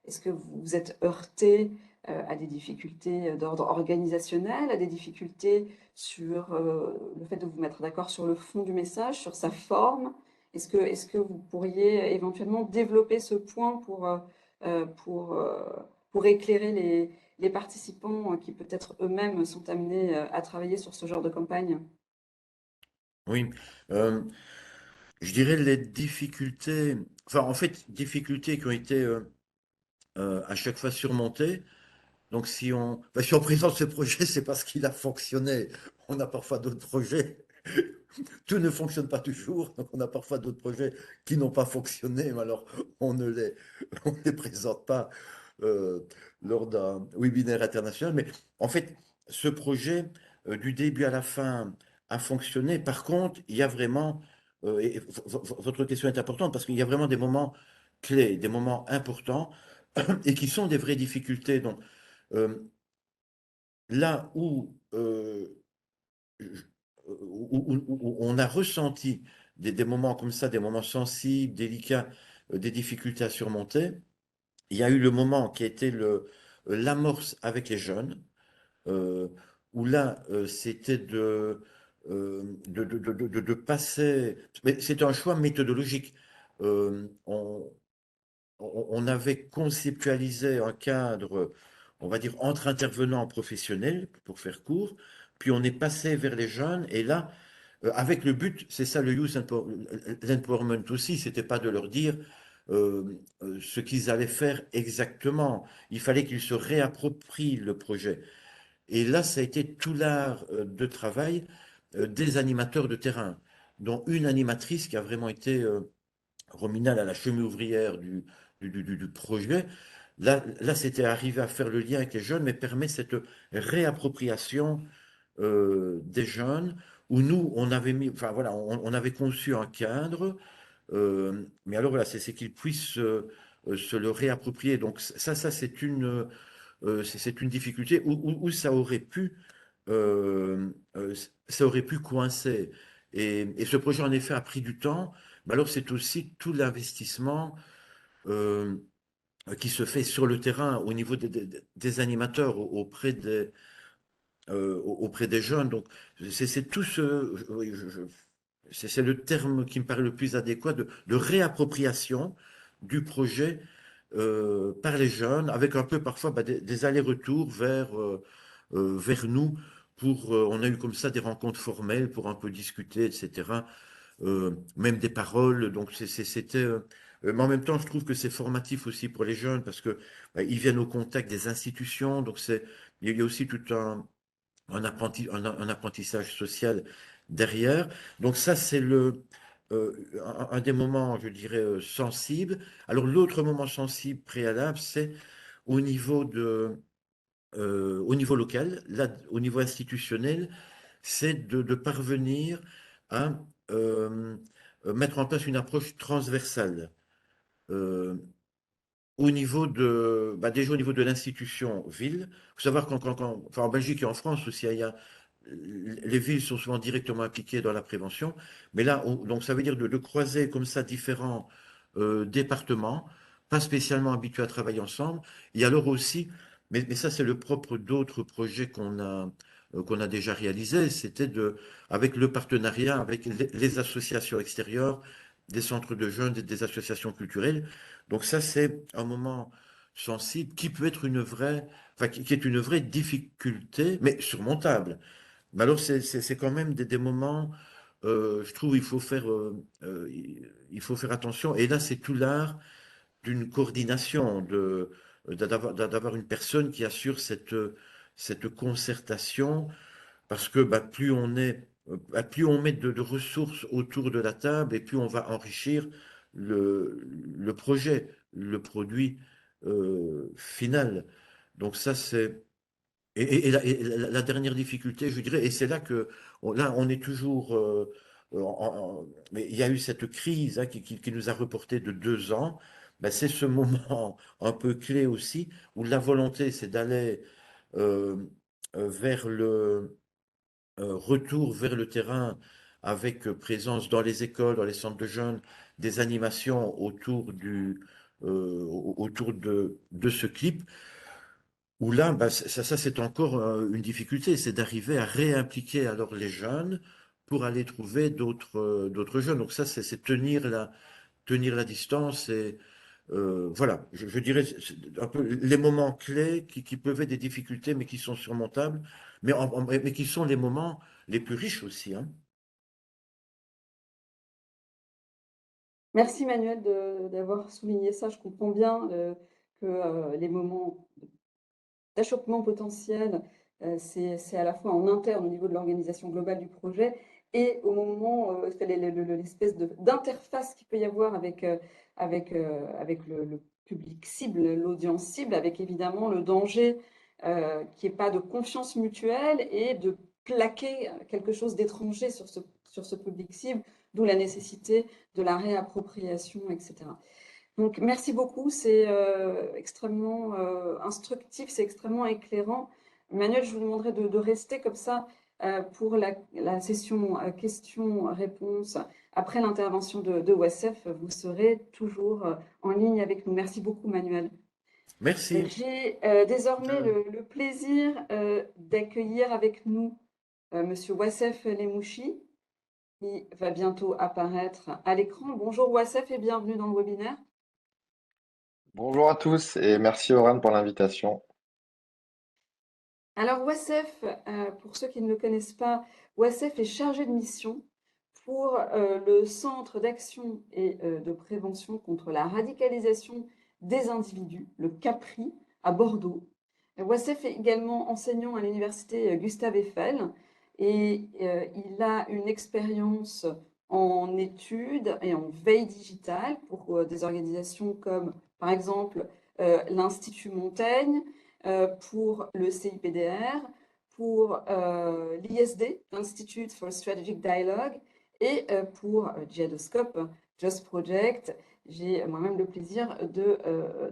est-ce que vous vous êtes heurté à des difficultés d'ordre organisationnel, à des difficultés sur le fait de vous mettre d'accord sur le fond du message, sur sa forme? Est-ce que vous pourriez éventuellement développer ce point euh, pour, euh, pour éclairer les participants qui peut-être eux-mêmes sont amenés à travailler sur ce genre de campagne? Oui, euh, je dirais les difficultés, enfin en fait, difficultés qui ont été à chaque fois surmontées. Donc si on présente ce projet, c'est parce qu'il a fonctionné. On a parfois d'autres projets. Tout ne fonctionne pas toujours. Donc on a parfois d'autres projets qui n'ont pas fonctionné, mais alors on ne les, on ne les présente pas euh, lors d'un webinaire international. Mais en fait, ce projet, du début à la fin, a fonctionné. Par contre, il y a vraiment, votre question est importante parce qu'il y a vraiment des moments clés, des moments importants et qui sont des vraies difficultés. Donc, euh, là où on a ressenti des moments comme ça, des moments sensibles, délicats, des difficultés à surmonter, il y a eu le moment qui a été l'amorce avec les jeunes, euh, où là, c'était de passer. Mais c'était un choix méthodologique. On avait conceptualisé un cadre, on va dire, entre intervenants professionnels, pour faire court, puis on est passé vers les jeunes, et là, avec le but, c'est ça le youth empowerment aussi, c'était pas de leur dire ce qu'ils allaient faire exactement. Il fallait qu'ils se réapproprient le projet. Et là, ça a été tout l'art de travail des animateurs de terrain, dont une animatrice qui a vraiment été Romina, là, la chemise ouvrière du projet. Là, c'était arrivé à faire le lien avec les jeunes, mais permet cette réappropriation des jeunes, où nous, on avait mis, enfin voilà, on avait conçu un cadre, mais alors voilà, c'est qu'ils puissent se le réapproprier. Donc ça c'est une difficulté où euh, euh, ça aurait pu coincer. Et ce projet, en effet, a pris du temps, mais alors c'est aussi tout l'investissement euh, qui se fait sur le terrain au niveau des animateurs auprès auprès des jeunes. Donc, c'est tout ce, oui, c'est le terme qui me paraît le plus adéquat de réappropriation du projet par les jeunes, avec un peu parfois bah, des allers-retours vers nous. On a eu comme ça des rencontres formelles pour un peu discuter, etc. Même des paroles. Donc c'était. Mais en même temps, je trouve que c'est formatif aussi pour les jeunes parce que bah, ils viennent au contact des institutions. Donc il y a aussi tout un apprentissage social derrière. Donc ça, c'est un des moments, je dirais, sensibles. Alors l'autre moment sensible préalable, c'est au niveau au niveau local, là, au niveau institutionnel, c'est de parvenir à euh, mettre en place une approche transversale. Euh, déjà au niveau de l'institution ville, il faut savoir enfin en Belgique et en France aussi, les villes sont souvent directement impliquées dans la prévention, mais là, donc ça veut dire de croiser comme ça différents départements, pas spécialement habitués à travailler ensemble, et alors aussi, mais ça c'est le propre d'autres projets qu'on a déjà réalisés, avec le partenariat avec les associations extérieures, des centres de jeunes, des associations culturelles. Donc ça, c'est un moment sensible qui peut être enfin, qui est une vraie difficulté, mais surmontable. Mais alors, c'est quand même des moments, je trouve, il faut faire attention. Et là, c'est tout l'art d'une coordination, d'avoir une personne qui assure cette concertation parce que plus on met de ressources autour de la table et plus on va enrichir le projet, le produit final. Donc ça, c'est... la dernière difficulté, je dirais, et c'est là là, on est toujours... mais il y a eu cette crise hein, qui nous a reporté de 2 ans. Ben, c'est ce moment un peu clé aussi, où la volonté, c'est d'aller euh, vers retour vers le terrain avec présence dans les écoles, dans les centres de jeunes, des animations autour de ce clip, où là, bah, ça c'est encore une difficulté, c'est d'arriver à réimpliquer alors les jeunes pour aller trouver d'autres jeunes. Donc ça, c'est tenir la distance et voilà, je dirais un peu les moments clés qui peuvent être des difficultés, mais qui sont surmontables, mais qui sont les moments les plus riches aussi, hein. Merci Manuel d'avoir souligné ça. Je comprends bien que les moments d'achoppement potentiel, c'est à la fois en interne au niveau de l'organisation globale du projet et au moment, l'espèce d'interface qu'il peut y avoir avec le public cible, l'audience cible, avec évidemment le danger qu'il n'y ait pas de confiance mutuelle et de plaquer quelque chose d'étranger sur ce public cible, d'où la nécessité de la réappropriation, etc. Donc, merci beaucoup, c'est extrêmement instructif, c'est extrêmement éclairant. Manuel, je vous demanderai de rester comme ça pour la session questions-réponses. Après l'intervention de WSF, vous serez toujours en ligne avec nous. Merci beaucoup, Manuel. Merci. J'ai désormais le plaisir d'accueillir avec nous Monsieur Wassef Lemouchi, qui va bientôt apparaître à l'écran. Bonjour Wassef et bienvenue dans le webinaire. Bonjour à tous et merci Oran pour l'invitation. Alors, Wassef, pour ceux qui ne le connaissent pas, Wassef est chargé de mission pour le Centre d'action et de prévention contre la radicalisation des individus, le CAPRI, à Bordeaux. Wassef est également enseignant à l'université Gustave Eiffel et il a une expérience en études et en veille digitale pour des organisations comme, par exemple, l'Institut Montaigne, pour le CIPDR, pour l'ISD, l'Institute for Strategic Dialogue, et pour Djihadoscope, Just Project. J'ai moi-même le plaisir de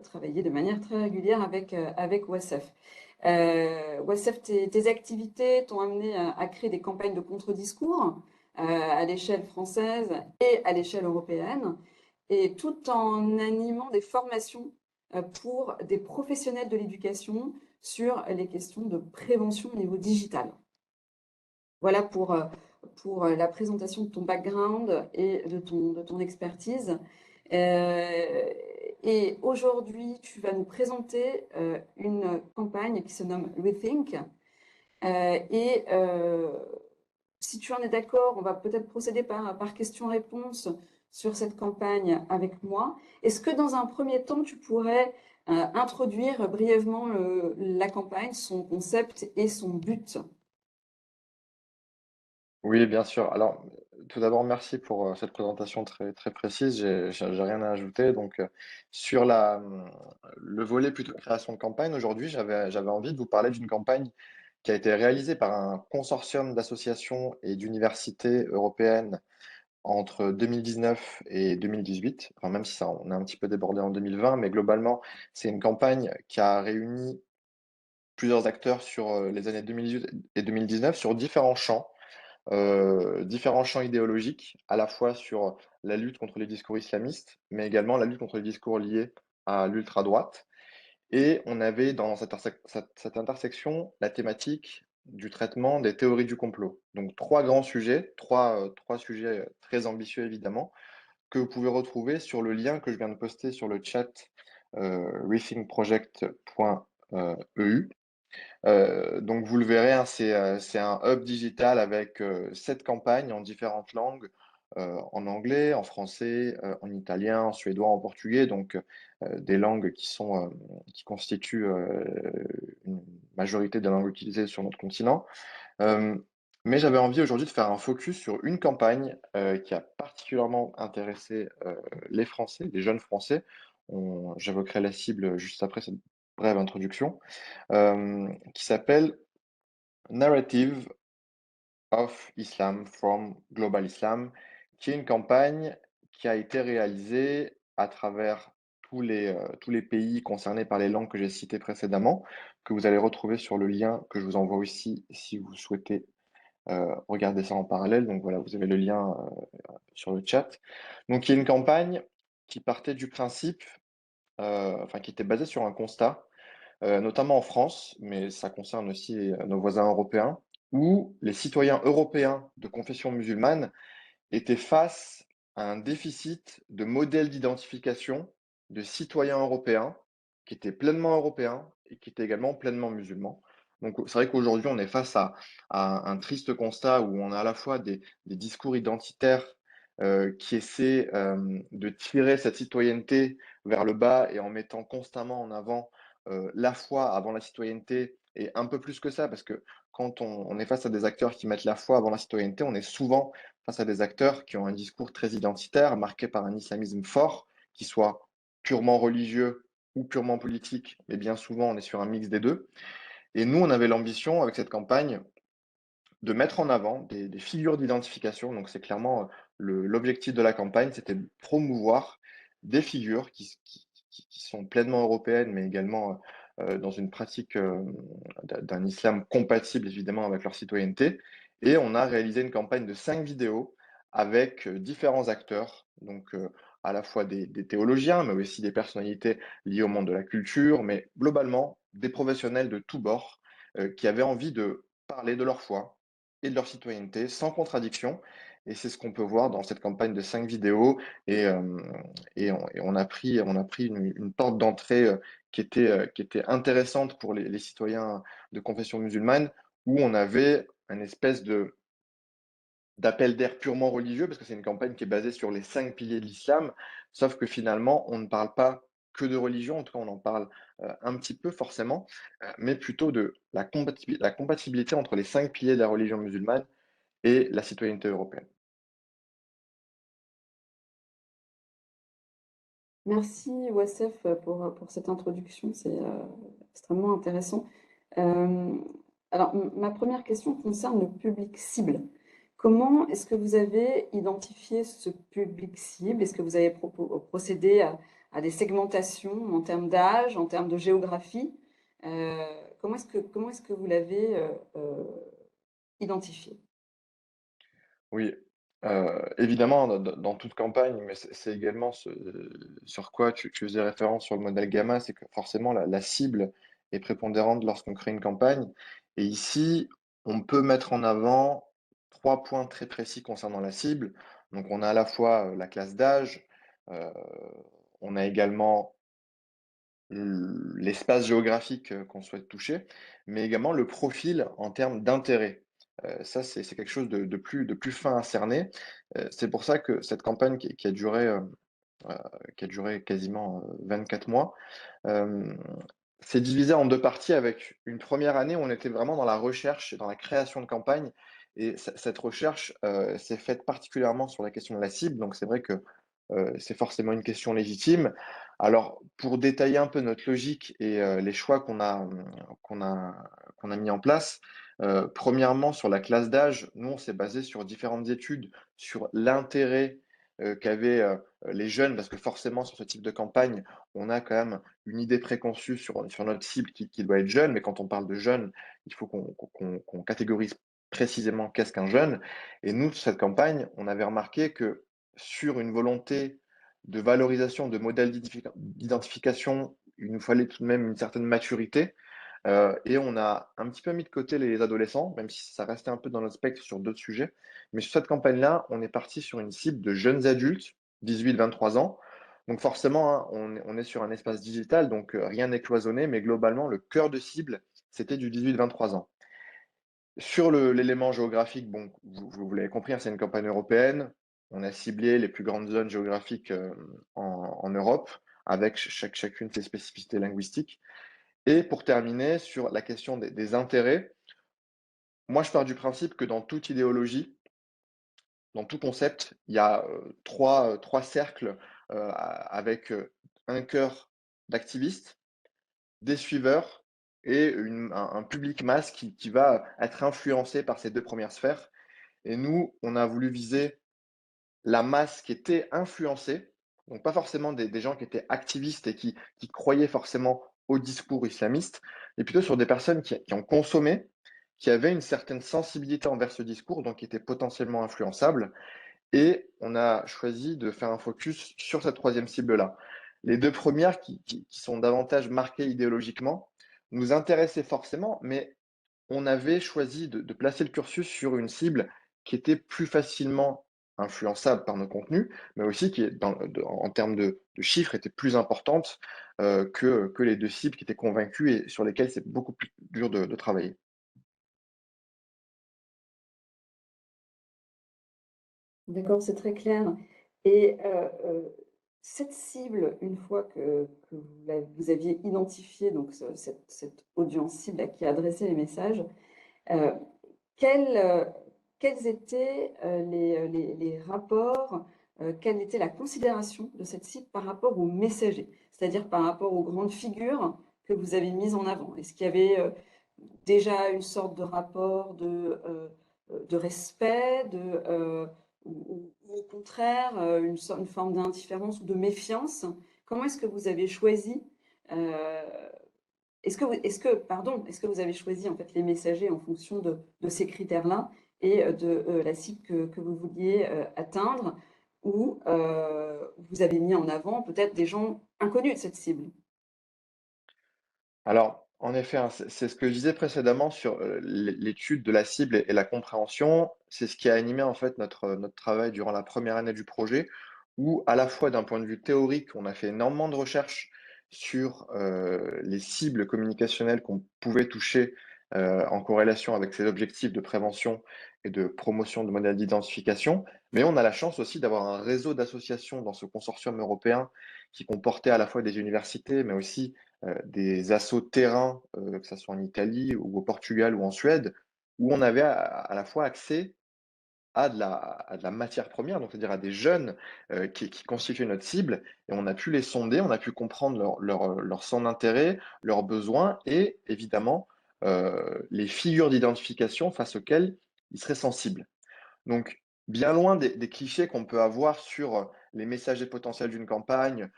travailler de manière très régulière avec WASF. WASF, tes activités t'ont amené à créer des campagnes de contre-discours à l'échelle française et à l'échelle européenne, et tout en animant des formations pour des professionnels de l'éducation sur les questions de prévention au niveau digital. Voilà pour la présentation de ton background et de ton expertise. Et aujourd'hui, tu vas nous présenter une campagne qui se nomme Rethink. Si tu en es d'accord, on va peut-être procéder par question-réponse sur cette campagne avec moi. Est-ce que dans un premier temps, tu pourrais introduire brièvement la campagne, son concept et son but? Oui, bien sûr. Alors, tout d'abord, merci pour cette présentation très, très précise. J'ai rien à ajouter. Donc, sur le volet plutôt création de campagne, aujourd'hui, j'avais envie de vous parler d'une campagne qui a été réalisée par un consortium d'associations et d'universités européennes entre 2019 et 2018. Enfin, même si ça, on a un petit peu débordé en 2020, mais globalement, c'est une campagne qui a réuni plusieurs acteurs sur les années 2018 et 2019 sur différents champs idéologiques, à la fois sur la lutte contre les discours islamistes, mais également la lutte contre les discours liés à l'ultra-droite. Et on avait dans cette intersection la thématique du traitement des théories du complot. Donc trois grands sujets, trois sujets très ambitieux évidemment, que vous pouvez retrouver sur le lien que je viens de poster sur le chat rethinkproject.eu. Donc vous le verrez, hein, c'est un hub digital avec 7 campagnes en différentes langues, en anglais, en français, en italien, en suédois, en portugais, donc des langues qui constituent une majorité des langues utilisées sur notre continent. Euh, mais j'avais envie aujourd'hui de faire un focus sur une campagne qui a particulièrement intéressé les Français, les jeunes Français. J'évoquerai la cible juste après cette brève introduction, qui s'appelle Narrative of Islam from Global Islam, qui est une campagne qui a été réalisée à travers tous les pays concernés par les langues que j'ai citées précédemment, que vous allez retrouver sur le lien que je vous envoie aussi si vous souhaitez regarder ça en parallèle. Donc voilà, vous avez le lien sur le chat. Donc il y a une campagne qui partait du principe, enfin qui était basée sur un constat, notamment en France, mais ça concerne aussi nos voisins européens, où les citoyens européens de confession musulmane étaient face à un déficit de modèle d'identification de citoyens européens qui étaient pleinement européens et qui étaient également pleinement musulmans. Donc c'est vrai qu'aujourd'hui, on est face à un triste constat où on a à la fois des discours identitaires qui essaient de tirer cette citoyenneté vers le bas et en mettant constamment en avant la foi avant la citoyenneté et un peu plus que ça, parce que quand on est face à des acteurs qui mettent la foi avant la citoyenneté, on est souvent face à des acteurs qui ont un discours très identitaire, marqué par un islamisme fort, qui soit purement religieux ou purement politique, mais bien souvent on est sur un mix des deux. Et nous, on avait l'ambition avec cette campagne de mettre en avant des figures d'identification. Donc c'est clairement l'objectif de la campagne, c'était de promouvoir des figures qui sont pleinement européennes, mais également dans une pratique d'un islam compatible évidemment avec leur citoyenneté. Et on a réalisé une campagne de 5 vidéos avec différents acteurs, donc à la fois des théologiens, mais aussi des personnalités liées au monde de la culture, mais globalement des professionnels de tous bords qui avaient envie de parler de leur foi et de leur citoyenneté sans contradiction. Et c'est ce qu'on peut voir dans cette campagne de 5 vidéos. Et on a pris une porte d'entrée qui était intéressante pour les citoyens de confession musulmane, où on avait un espèce d'appel d'air purement religieux, parce que c'est une campagne qui est basée sur les 5 piliers de l'islam, sauf que finalement, on ne parle pas que de religion, en tout cas on en parle un petit peu forcément, mais plutôt de la compatibilité entre les 5 piliers de la religion musulmane et la citoyenneté européenne. Merci Wassef pour cette introduction, c'est extrêmement intéressant. Euh, alors, ma première question concerne le public cible. Comment est-ce que vous avez identifié ce public cible? Est-ce que vous avez procédé à des segmentations en termes d'âge, en termes de géographie? Comment est-ce que vous l'avez identifié? Oui, Évidemment, dans toute campagne, mais c'est également sur quoi tu faisais référence sur le modèle Gamma, c'est que forcément la cible est prépondérante lorsqu'on crée une campagne. Et ici, on peut mettre en avant 3 points très précis concernant la cible. Donc on a à la fois, la classe d'âge, heu, on a également l'espace géographique, qu'on souhaite toucher, mais également le profil en termes d'intérêt. Ça, c'est quelque chose de plus fin à cerner. C'est pour ça que cette campagne qui a duré quasiment, 24 mois, hem, c'est divisé en 2 parties avec une première année où on était vraiment dans la recherche et dans la création de campagne et cette recherche, s'est faite particulièrement sur la question de la cible. Donc c'est vrai que, c'est forcément une question légitime. Alors pour détailler un peu notre logique et les choix qu'on a qu'on a mis en place, premièrement sur la classe d'âge, nous on s'est basé sur différentes études sur l'intérêt, qu'avaient, les jeunes parce que forcément sur ce type de campagne, on a quand même une idée préconçue sur notre cible qui doit être jeune, mais quand on parle de jeune, il faut qu'on catégorise précisément qu'est-ce qu'un jeune. Et nous, sur cette campagne, on avait remarqué que sur une volonté de valorisation de modèles d'identification, il nous fallait tout de même une certaine maturité. Et on a un petit peu mis de côté les adolescents, même si ça restait un peu dans notre spectre sur d'autres sujets. Mais sur cette campagne-là, on est parti sur une cible de jeunes adultes, 18-23 ans. Donc forcément, hein, on est sur un espace digital, donc rien n'est cloisonné, mais globalement, le cœur de cible, c'était du 18-23 ans. Sur l'élément géographique, bon, vous l'avez compris, hein, c'est une campagne européenne. On a ciblé les plus grandes zones géographiques en Europe, avec chacune ses spécificités linguistiques. Et pour terminer, sur la question des intérêts, moi je pars du principe que dans toute idéologie, dans tout concept, il y a 3 cercles avec un cœur d'activistes, des suiveurs et un public masse qui va être influencé par ces 2 premières sphères. Et nous, on a voulu viser la masse qui était influencée, donc pas forcément des gens qui étaient activistes et qui croyaient forcément au discours islamiste, mais plutôt sur des personnes qui ont consommé, qui avaient une certaine sensibilité envers ce discours, donc qui étaient potentiellement influençables. Et on a choisi de faire un focus sur cette troisième cible-là. Les 2 premières qui sont davantage marquées idéologiquement, nous intéressaient forcément, mais on avait choisi de placer le cursus sur une cible qui était plus facilement influençable par nos contenus, mais aussi qui est en termes de chiffres, était plus importante, que les 2 cibles qui étaient convaincues et sur lesquelles c'est beaucoup plus dur de travailler. D'accord, c'est très clair. Et cette cible, une fois que vous aviez identifié donc cette audience cible à qui adresser les messages, heu, quels, quels étaient, les rapports, quelle était la considération de cette cible par rapport aux messagers? C'est-à-dire par rapport aux grandes figures que vous avez mises en avant? Est-ce qu'il y avait, déjà une sorte de rapport de respect, ou au contraire, une forme d'indifférence ou de méfiance? Comment est-ce que vous avez choisi, heu, est-ce que vous avez choisi en fait les messagers en fonction de ces critères-là et de, la cible que vous vouliez, atteindre? Ou, vous avez mis en avant peut-être des gens inconnus de cette cible? Alors, en effet, hein, c'est ce que je disais précédemment sur, l'étude de la cible et la compréhension. C'est ce qui a animé, en fait, notre travail durant la première année du projet, où à la fois d'un point de vue théorique, on a fait énormément de recherches sur, les cibles communicationnelles qu'on pouvait toucher, en corrélation avec ces objectifs de prévention et de promotion de modèles d'identification. Mais on a la chance aussi d'avoir un réseau d'associations dans ce consortium européen qui comportait à la fois des universités, mais aussi des assos terrain, que ça soit en Italie ou au Portugal ou en Suède, où on avait à la fois accès à de la matière première, donc c'est-à-dire à des jeunes, qui constituaient notre cible et on a pu les sonder, on a pu comprendre leur centre d'intérêt, leurs besoins et évidemment, les figures d'identification face auxquelles ils seraient sensibles. Donc, bien loin des clichés qu'on peut avoir sur, les messagers potentiels d'une campagne,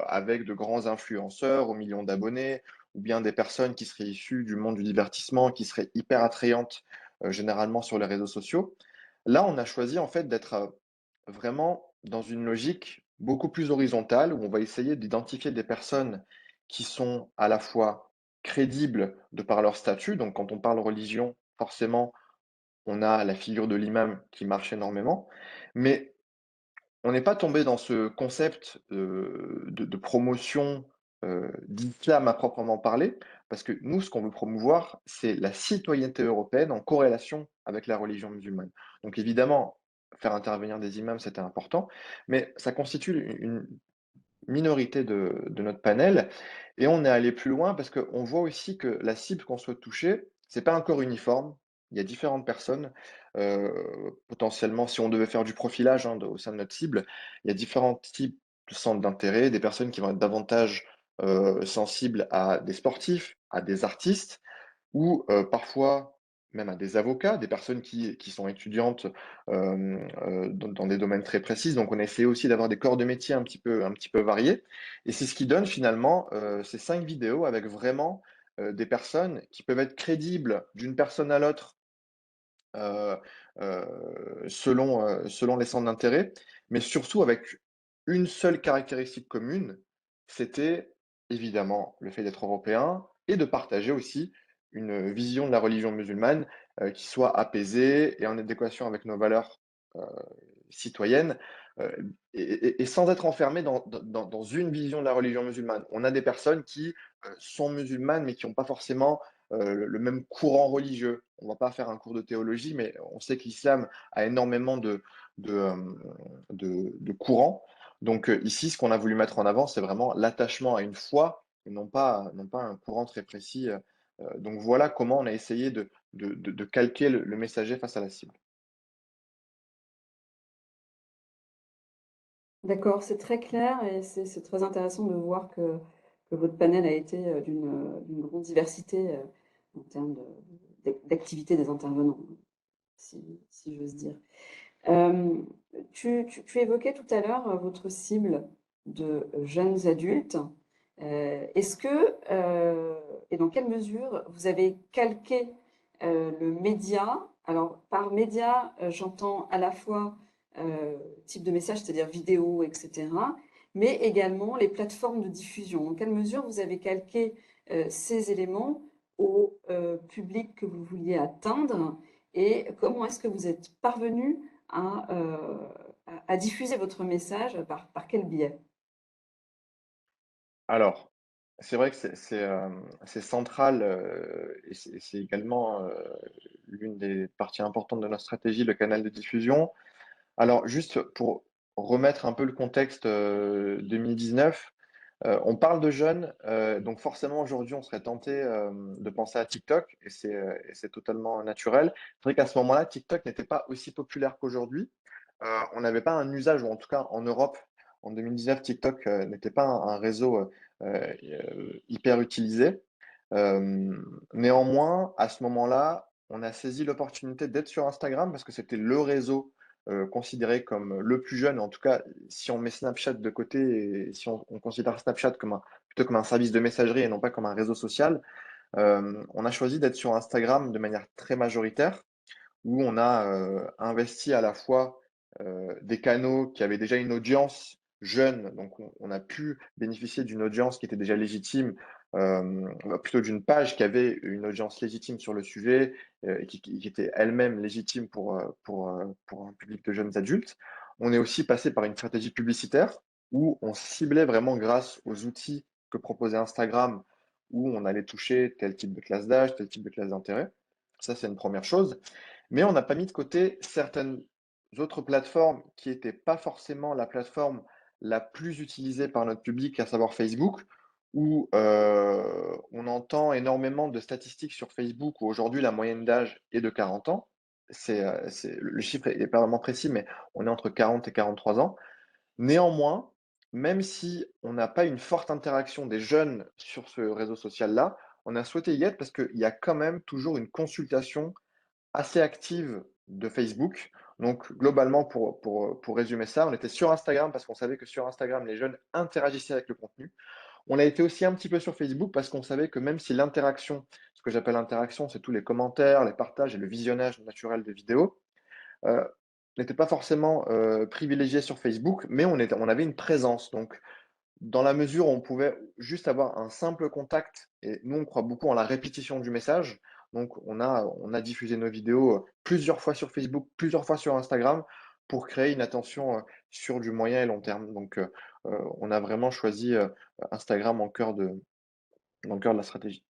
avec de grands influenceurs aux millions d'abonnés ou bien des personnes qui seraient issues du monde du divertissement, qui seraient hyper attrayantes, généralement sur les réseaux sociaux. Là, on a choisi en fait d'être vraiment dans une logique beaucoup plus horizontale où on va essayer d'identifier des personnes qui sont à la fois crédibles de par leur statut. Donc, quand on parle religion, forcément, on a la figure de l'imam qui marche énormément. Mais on n'est pas tombé dans ce concept, de promotion, d'islam à proprement parler, parce que nous, ce qu'on veut promouvoir, c'est la citoyenneté européenne en corrélation avec la religion musulmane. Donc évidemment, faire intervenir des imams, c'était important, mais ça constitue une minorité de notre panel et on est allé plus loin parce qu'on voit aussi que la cible qu'on souhaite toucher, c'est pas encore uniforme. Il y a différentes personnes, potentiellement, si on devait faire du profilage, hein, au sein de notre cible, il y a différents types de centres d'intérêt, des personnes qui vont être davantage, sensibles à des sportifs, à des artistes, ou parfois même à des avocats, des personnes qui sont étudiantes, dans des domaines très précis. Donc on a essayé aussi d'avoir des corps de métier un petit peu variés et c'est ce qui donne finalement, ces 5 vidéos avec vraiment, des personnes qui peuvent être crédibles d'une personne à l'autre, heu selon les centres d'intérêt, mais surtout avec une seule caractéristique commune, c'était évidemment le fait d'être européen et de partager aussi une vision de la religion musulmane, qui soit apaisée et en adéquation avec nos valeurs, heu, citoyennes, et sans être enfermé dans une vision de la religion musulmane. On a des personnes qui, sont musulmanes, mais qui ont pas forcément le même courant religieux. On va pas faire un cours de théologie, mais on sait que l'islam a énormément de courants. Donc, ici, ce qu'on a voulu mettre en avant, c'est vraiment l'attachement à une foi et non pas un courant très précis. Donc voilà comment on a essayé de calquer le messager face à la cible. D'accord, c'est très clair et c'est très intéressant de voir que votre panel a été d'une grande diversité en termes d'activité des intervenants, si j'ose dire. Euh, tu évoquais tout à l'heure votre cible de jeunes adultes. Est-ce que, et dans quelle mesure, vous avez calqué le média? Alors, par média, j'entends à la fois type de message, c'est-à-dire vidéo, etc., mais également les plateformes de diffusion. Dans quelle mesure vous avez calqué ces éléments au public que vous vouliez atteindre et comment est-ce que vous êtes parvenu à diffuser votre message par quel biais? Alors, c'est vrai que c'est central, et c'est également, l'une des parties importantes de notre stratégie, le canal de diffusion. Alors juste pour remettre un peu le contexte, 2019, on parle de jeunes, donc forcément aujourd'hui on serait tenté, de penser à TikTok et c'est totalement naturel. C'est vrai qu'à ce moment-là, TikTok n'était pas aussi populaire qu'aujourd'hui. On n'avait pas un usage ou en tout cas en Europe, en 2019, TikTok, n'était pas un réseau, hyper utilisé. Néanmoins, à ce moment-là, on a saisi l'opportunité d'être sur Instagram parce que c'était le réseau, considéré comme le plus jeune. En tout cas, si on met Snapchat de côté et si on considère Snapchat comme plutôt comme un service de messagerie et non pas comme un réseau social, on a choisi d'être sur Instagram de manière très majoritaire où on a, investi à la fois, des canaux qui avaient déjà une audience jeune, donc on a pu bénéficier d'une audience qui était déjà légitime, plutôt d'une page qui avait une audience légitime sur le sujet, et qui était elle-même légitime pour un public de jeunes adultes. On est aussi passé par une stratégie publicitaire où on ciblait vraiment grâce aux outils que proposait Instagram, où on allait toucher tel type de classe d'âge, tel type de classe d'intérêt. Ça, c'est une première chose. Mais on n'a pas mis de côté certaines autres plateformes qui étaient pas forcément la plateforme la plus utilisée par notre public, à savoir Facebook, où, on entend énormément de statistiques sur Facebook, où aujourd'hui la moyenne d'âge est de 40 ans. C'est le chiffre est pas vraiment précis, mais on est entre 40 et 43 ans. Néanmoins, même si on n'a pas une forte interaction des jeunes sur ce réseau social-là, on a souhaité y être parce qu'il y a quand même toujours une consultation assez active de Facebook. Donc globalement, pour résumer ça, on était sur Instagram parce qu'on savait que sur Instagram, les jeunes interagissaient avec le contenu. On a été aussi un petit peu sur Facebook parce qu'on savait que même si l'interaction, ce que j'appelle l'interaction, c'est tous les commentaires, les partages et le visionnage naturel des vidéos, heu, n'était pas forcément, privilégié sur Facebook, mais on avait une présence. Donc dans la mesure où on pouvait juste avoir un simple contact et nous, on croit beaucoup en la répétition du message. Donc on a diffusé nos vidéos, plusieurs fois sur Facebook, plusieurs fois sur Instagram pour créer une attention, sur du moyen et long terme. Donc on a vraiment choisi, Instagram en cœur de dans le cœur de la stratégie.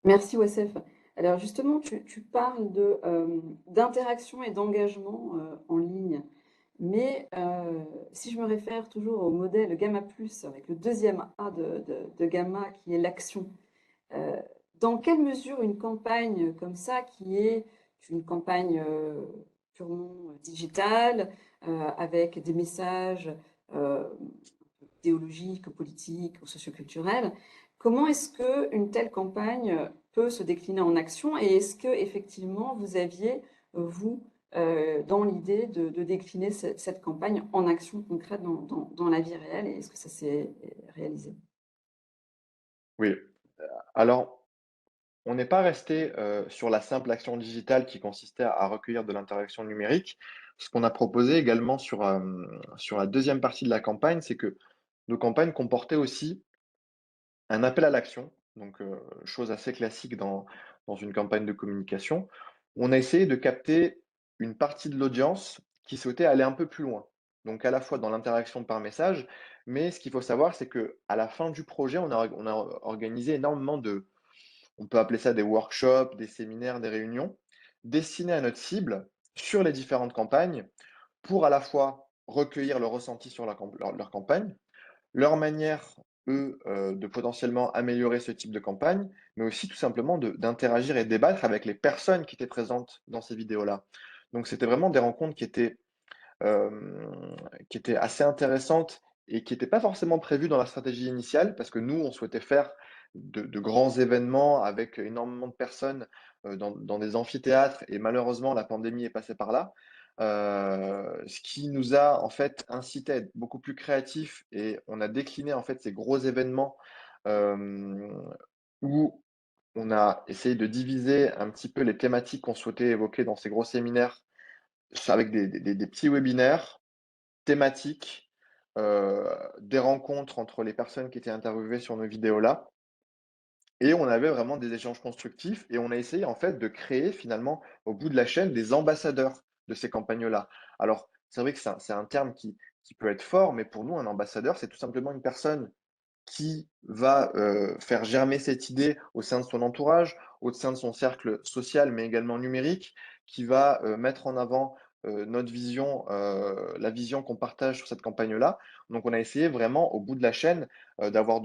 Merci Wassef. Alors justement, tu parles d'interaction et d'engagement en ligne. Mais si je me réfère toujours au modèle Gamma Plus, avec le deuxième A de Gamma qui est l'action, euh, dans quelle mesure une campagne comme ça, qui est une campagne purement digitale, avec des messages euh, idéologiques, politiques ou socioculturels, comment est-ce qu'une telle campagne peut se décliner en action et est-ce que effectivement vous aviez, vous, dans l'idée de décliner cette campagne en action concrète dans la vie réelle et est-ce que ça s'est réalisé? Oui, alors on n'est pas resté, sur la simple action digitale qui consistait à recueillir de l'interaction numérique. Ce qu'on a proposé également sur la deuxième partie de la campagne, c'est que nos campagnes comportaient aussi un appel à l'action, donc chose assez classique dans une campagne de communication. On a essayé de capter une partie de l'audience qui souhaitait aller un peu plus loin. Donc à la fois dans l'interaction par message, mais ce qu'il faut savoir, c'est que à la fin du projet, on a organisé énormément de, on peut appeler ça des workshops, des séminaires, des réunions, destinés à notre cible sur les différentes campagnes pour à la fois recueillir le ressenti sur leur campagne, leur manière, eux, de potentiellement améliorer ce type de campagne, mais aussi tout simplement d'interagir et débattre avec les personnes qui étaient présentes dans ces vidéos-là. Donc c'était vraiment des rencontres qui étaient assez intéressantes et qui n'étaient pas forcément prévues dans la stratégie initiale, parce que nous, on souhaitait faire de grands événements avec énormément de personnes, dans des amphithéâtres et malheureusement la pandémie est passée par là. Ce qui nous a en fait incité à être beaucoup plus créatifs et on a décliné en fait ces gros événements, hem, où on a essayé de diviser un petit peu les thématiques qu'on souhaitait évoquer dans ces gros séminaires, avec des petits webinaires thématiques, heu, des rencontres entre les personnes qui étaient interviewées sur nos vidéos-là et on avait vraiment des échanges constructifs et on a essayé en fait de créer finalement au bout de la chaîne des ambassadeurs de ces campagnes-là. Alors c'est vrai que c'est un terme qui peut être fort, mais pour nous un ambassadeur, c'est tout simplement une personne qui va, faire germer cette idée au sein de son entourage, au sein de son cercle social, mais également numérique, qui va, mettre en avant, notre vision, la vision qu'on partage sur cette campagne-là. Donc on a essayé vraiment au bout de la chaîne, d'avoir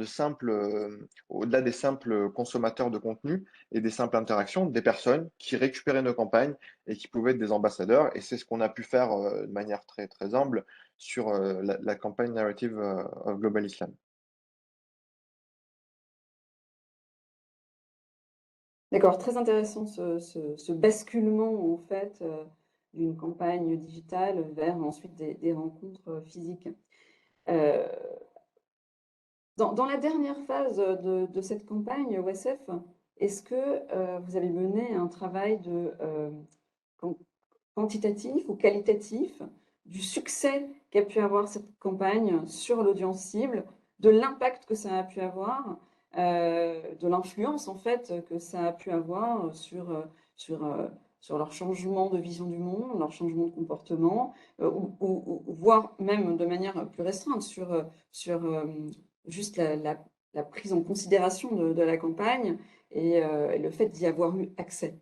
au-delà des simples consommateurs de contenu et des simples interactions, des personnes qui récupéraient nos campagnes et qui pouvaient être des ambassadeurs et c'est ce qu'on a pu faire, de manière très, très humble sur, la campagne Narrative, of Global Islam. D'accord, très intéressant ce basculement en fait d'une campagne digitale vers ensuite des rencontres physiques. Euh, dans la dernière phase de cette campagne OSF, est-ce que vous avez mené un travail quan- quantitatif ou qualitatif du succès qu'a pu avoir cette campagne sur l'audience cible, de l'impact que ça a pu avoir, de l'influence en fait que ça a pu avoir sur, euh, sur leur changement de vision du monde, leur changement de comportement, ou voire même de manière plus restreinte sur juste la prise en considération de la campagne et le fait d'y avoir eu accès.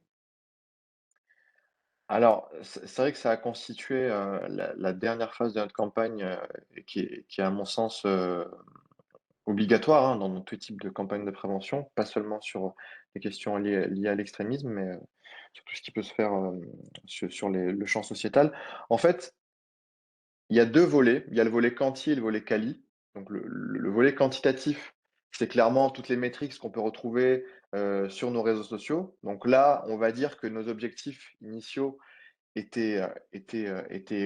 Alors, c'est vrai que ça a constitué, la dernière phase de notre campagne, et qui est à mon sens, obligatoire, hein, dans tout type de campagne de prévention, pas seulement sur les questions liées à l'extrémisme, mais, sur tout ce qui peut se faire, sur le champ sociétal. En fait, il y a 2 volets. Il y a le volet quanti et le volet quali. Donc le volet quantitatif, c'est clairement toutes les métriques qu'on peut retrouver, sur nos réseaux sociaux. Donc là, on va dire que nos objectifs initiaux étaient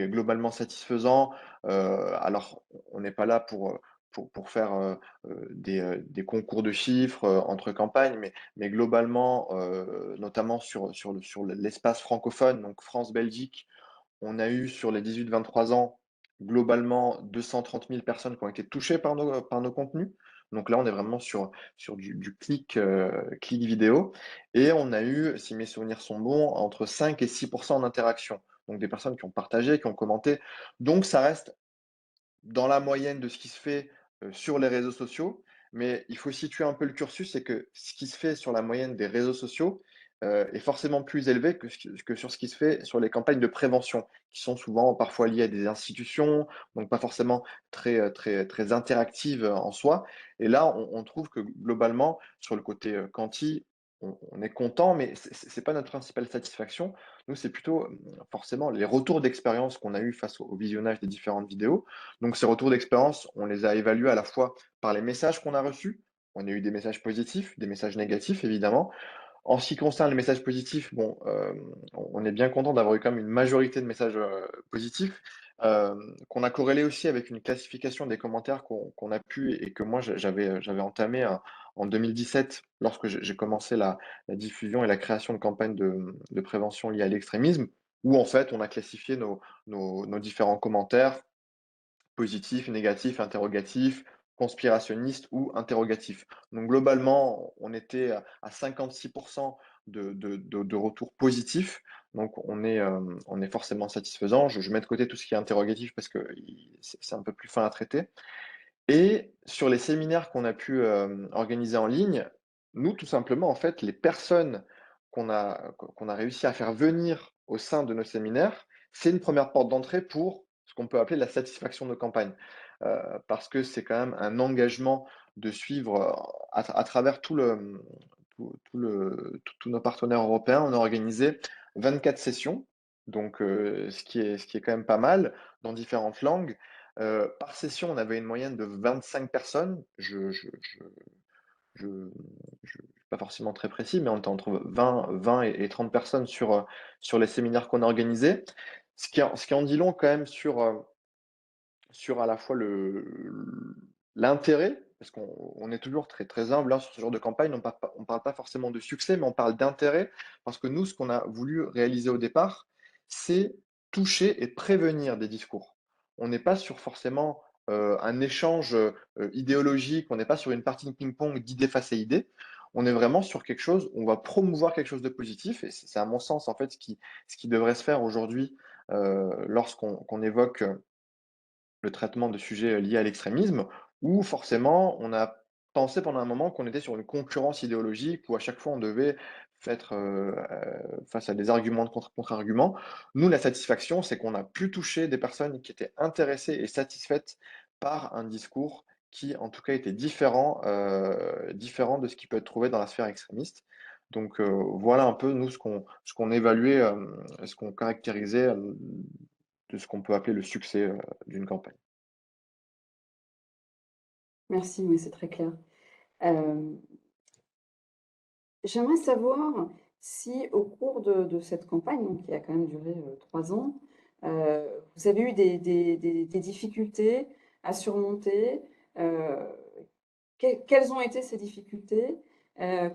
globalement satisfaisants. Alors on n'est pas là pour faire des concours de chiffres entre campagnes, mais globalement, notamment sur l'espace francophone, donc France-Belgique, on a eu sur les 18-23 ans, globalement, 230 000 personnes qui ont été touchées par nos contenus. Donc là, on est vraiment sur du clic vidéo. Et on a eu, si mes souvenirs sont bons, entre 5 et 6% d'interaction. Donc des personnes qui ont partagé, qui ont commenté. Donc ça reste dans la moyenne de ce qui se fait sur les réseaux sociaux, mais il faut situer un peu le cursus, c'est que ce qui se fait sur la moyenne des réseaux sociaux est forcément plus élevé que sur ce qui se fait sur les campagnes de prévention, qui sont souvent parfois liées à des institutions, donc pas forcément très interactives en soi. Et là, on trouve que globalement, sur le côté quanti, on est content, mais c'est pas notre principale satisfaction. Nous, c'est plutôt forcément les retours d'expérience qu'on a eu face au visionnage des différentes vidéos. Donc ces retours d'expérience, on les a évalués à la fois par les messages qu'on a reçus. On a eu des messages positifs, des messages négatifs, évidemment. En ce qui concerne les messages positifs, bon, on est bien content d'avoir eu quand même une majorité de messages positifs, qu'on a corrélé aussi avec une classification des commentaires qu'on a pu et que moi j'avais entamé en 2017 lorsque j'ai commencé la diffusion et la création de campagnes de prévention liées à l'extrémisme, où en fait on a classifié nos différents commentaires positif, négatif, interrogatif, conspirationniste ou interrogatif. Donc globalement, on était à 56% de retours positifs. Donc on est forcément satisfaisant. Je mets de côté tout ce qui est interrogatif parce que c'est un peu plus fin à traiter. Et sur les séminaires qu'on a pu organiser en ligne, nous, tout simplement, en fait, les personnes qu'on a réussi à faire venir au sein de nos séminaires, c'est une première porte d'entrée pour ce qu'on peut appeler la satisfaction de campagne. Parce que c'est quand même un engagement de suivre à travers tous nos partenaires européens. On a organisé 24 sessions, donc ce qui est quand même pas mal, dans différentes langues. Par session, on avait une moyenne de 25 personnes. Je je suis pas forcément très précis, mais on était entre 20 et 30 personnes sur les séminaires qu'on a organisés. Ce qui en dit long quand même sur à la fois l'intérêt, parce qu'on est toujours très, très humble, hein, sur ce genre de campagne. On parle pas forcément de succès, mais on parle d'intérêt, parce que nous, ce qu'on a voulu réaliser au départ, c'est toucher et prévenir des discours. On n'est pas sur forcément un échange idéologique, on n'est pas sur une partie de ping-pong d'idée face à idée. On est vraiment sur quelque chose, on va promouvoir quelque chose de positif, et c'est à mon sens en fait ce qui devrait se faire aujourd'hui lorsqu'on évoque le traitement de sujets liés à l'extrémisme, où forcément on a pensé pendant un moment qu'on était sur une concurrence idéologique, où à chaque fois on devait être face à des arguments de contre-arguments. Nous, la satisfaction, c'est qu'on a pu toucher des personnes qui étaient intéressées et satisfaites par un discours qui, en tout cas, était différent de ce qui peut être trouvé dans la sphère extrémiste. Donc voilà un peu, nous, ce qu'on évaluait, ce qu'on caractérisait de ce qu'on peut appeler le succès d'une campagne. Merci, oui, c'est très clair. Hem, J'aimerais savoir si au cours de cette campagne, donc qui a quand même duré, 3 ans, heu, vous avez eu des difficultés à surmonter? Heu, quelles ont été ces difficultés?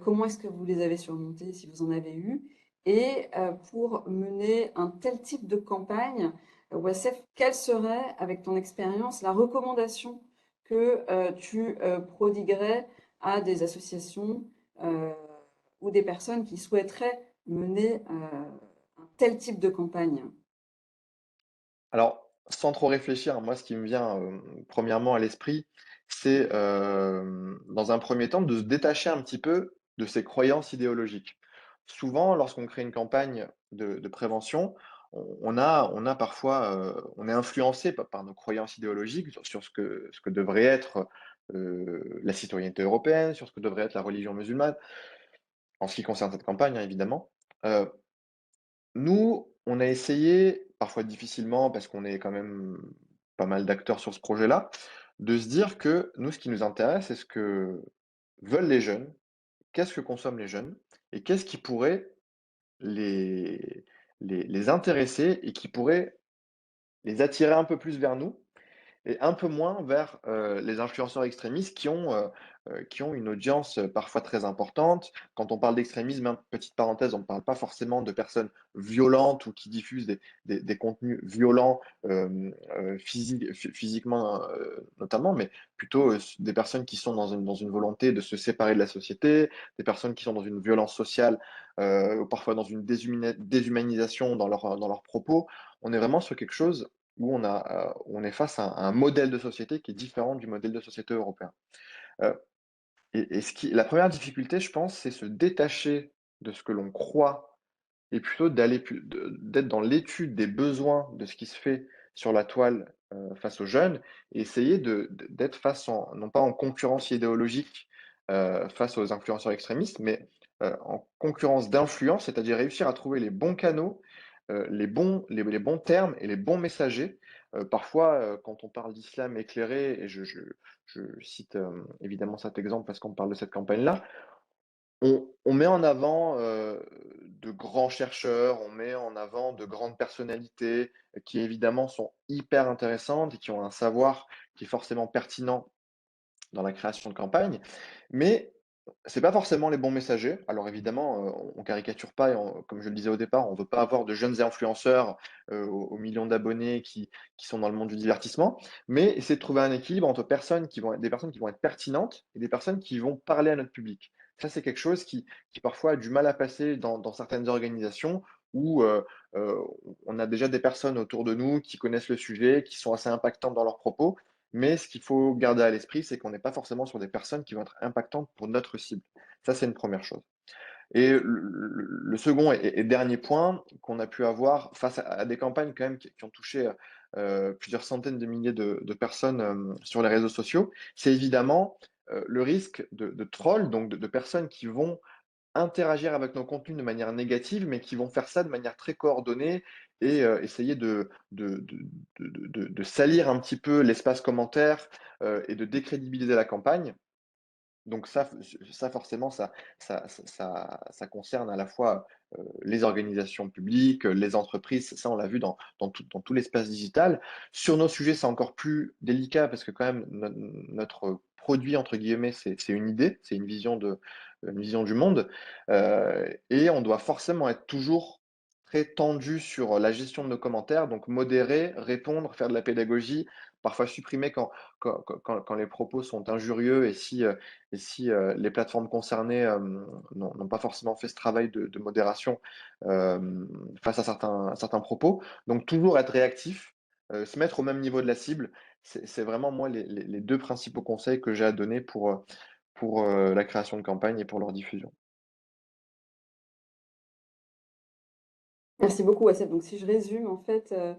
Comment est-ce que vous les avez surmontées, si vous en avez eu? Et pour mener un tel type de campagne, Wassef, quelle serait, avec ton expérience, la recommandation que, tu, prodiguerais à des associations, heu, ou des personnes qui souhaiteraient mener, un tel type de campagne? Alors, sans trop réfléchir, moi, ce qui me vient, premièrement à l'esprit, c'est, dans un premier temps, de se détacher un petit peu de ses croyances idéologiques. Souvent, lorsqu'on crée une campagne de prévention, on a parfois, on est influencé par nos croyances idéologiques sur ce que devrait être, la citoyenneté européenne, sur ce que devrait être la religion musulmane, en ce qui concerne cette campagne, hein, évidemment. Heu Nous, on a essayé, parfois difficilement parce qu'on est quand même pas mal d'acteurs sur ce projet-là, de se dire que nous, ce qui nous intéresse, c'est ce que veulent les jeunes, qu'est-ce que consomment les jeunes et qu'est-ce qui pourrait les les intéresser et qui pourrait les attirer un peu plus vers nous et un peu moins vers les influenceurs extrémistes qui ont une audience parfois très importante. Quand on parle d'extrémisme, hein, petite parenthèse, on ne parle pas forcément de personnes violentes ou qui diffusent des contenus violents physiquement notamment, mais plutôt des personnes qui sont dans une volonté de se séparer de la société, des personnes qui sont dans une violence sociale ou parfois dans une déshumanisation dans leurs propos. On est vraiment sur quelque chose où on est face à un modèle de société qui est différent du modèle de société européen. Heu et la première difficulté, je pense, c'est se détacher de ce que l'on croit et plutôt d'être dans l'étude des besoins de ce qui se fait sur la toile, face aux jeunes et essayer d'être face en non pas en concurrence idéologique, face aux influenceurs extrémistes, mais, en concurrence d'influence, c'est-à-dire réussir à trouver les bons canaux, les bons termes et les bons messagers. Parfois, quand on parle d'islam éclairé et je cite, évidemment cet exemple parce qu'on parle de cette campagne-là, on met en avant, de grands chercheurs, on met en avant de grandes personnalités, qui évidemment sont hyper intéressantes et qui ont un savoir qui est forcément pertinent dans la création de campagne, mais c'est pas forcément les bons messagers. Alors évidemment, on caricature pas et comme je le disais au départ, on veut pas avoir de jeunes influenceurs, aux millions d'abonnés qui sont dans le monde du divertissement, mais essayer de trouver un équilibre entre des personnes qui vont être pertinentes et des personnes qui vont parler à notre public. Ça, c'est quelque chose qui parfois a du mal à passer dans certaines organisations où, heu, on a déjà des personnes autour de nous qui connaissent le sujet, qui sont assez impactantes dans leurs propos, mais ce qu'il faut garder à l'esprit, c'est qu'on n'est pas forcément sur des personnes qui vont être impactantes pour notre cible. Ça, c'est une première chose. Et le second et dernier point qu'on a pu avoir face à des campagnes quand même qui ont touché, plusieurs centaines de milliers de personnes, sur les réseaux sociaux, c'est évidemment, le risque de trolls, donc de personnes qui vont interagir avec nos contenus de manière négative, mais qui vont faire ça de manière très coordonnée et essayer de salir un petit peu l'espace commentaire, et de décrédibiliser la campagne. Donc ça forcément, ça concerne à la fois, les organisations publiques, les entreprises, ça on l'a vu dans tout l'espace digital. Sur nos sujets, c'est encore plus délicat parce que quand même notre «produit» entre guillemets, c'est une idée, c'est une vision du monde, et on doit forcément être toujours très tendu sur la gestion de nos commentaires, donc modérer, répondre, faire de la pédagogie, parfois supprimer quand les propos sont injurieux et si, les plateformes concernées, n'ont pas forcément fait ce travail de modération, face à certains propos. Donc toujours être réactif, se mettre au même niveau de la cible, c'est vraiment moi les 2 principaux conseils que j'ai à donner pour, la création de campagne et pour leur diffusion. Merci beaucoup, Assef. Donc, si je résume, en fait, heu,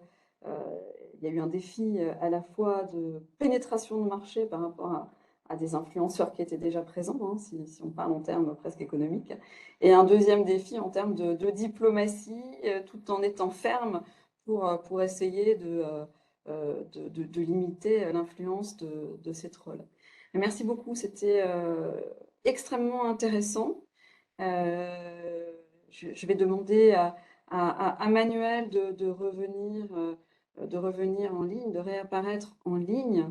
il y a eu un défi, à la fois de pénétration de marché par rapport à des influenceurs qui étaient déjà présents, hein, si on parle en termes presque économiques, et un deuxième défi en termes de diplomatie, tout en étant ferme pour essayer de limiter l'influence de ces trolls. Merci beaucoup, c'était, extrêmement intéressant. Je vais demander à Manuel de revenir en ligne, de réapparaître en ligne.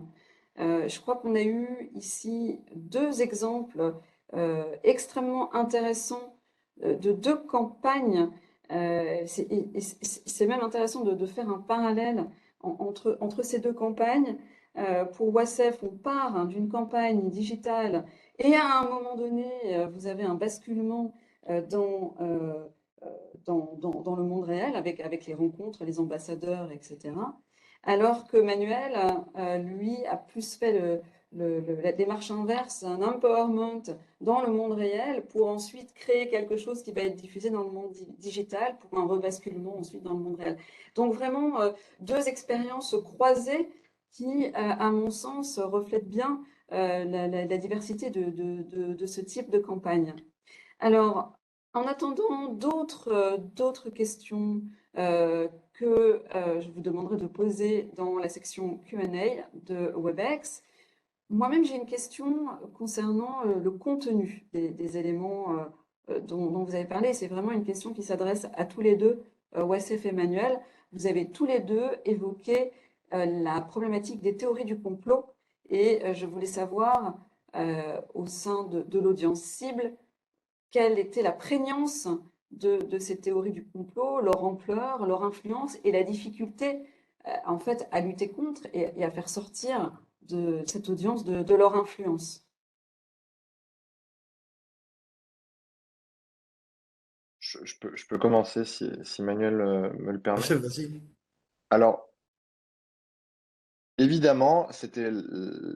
Je crois qu'on a eu ici deux exemples extrêmement intéressants de deux campagnes. C'est même intéressant de faire un parallèle entre ces deux campagnes. Pour Wassef, on part hein, d'une campagne digitale et à un moment donné, vous avez un basculement euh, dans, euh, dans le monde réel avec les rencontres, les ambassadeurs, etc. Alors que Manuel, lui, a plus fait la démarche inverse, un empowerment dans le monde réel pour ensuite créer quelque chose qui va être diffusé dans le monde digital pour un rebasculement ensuite dans le monde réel. Donc vraiment deux expériences croisées qui, à mon sens, reflètent bien la diversité de ce type de campagne. Alors, en attendant d'autres questions que je vous demanderai de poser dans la section Q&A de WebEx, moi-même j'ai une question concernant le contenu des éléments dont vous avez parlé. C'est vraiment une question qui s'adresse à tous les deux, Wassef et Emmanuel. Vous avez tous les deux évoqué la problématique des théories du complot. Et je voulais savoir, au sein de l'audience cible, quelle était la prégnance de ces théories du complot, leur ampleur, leur influence et la difficulté en fait à lutter contre et à faire sortir de cette audience de leur influence. Je peux commencer si Manuel me le permet. Vas-y. Alors, évidemment, c'était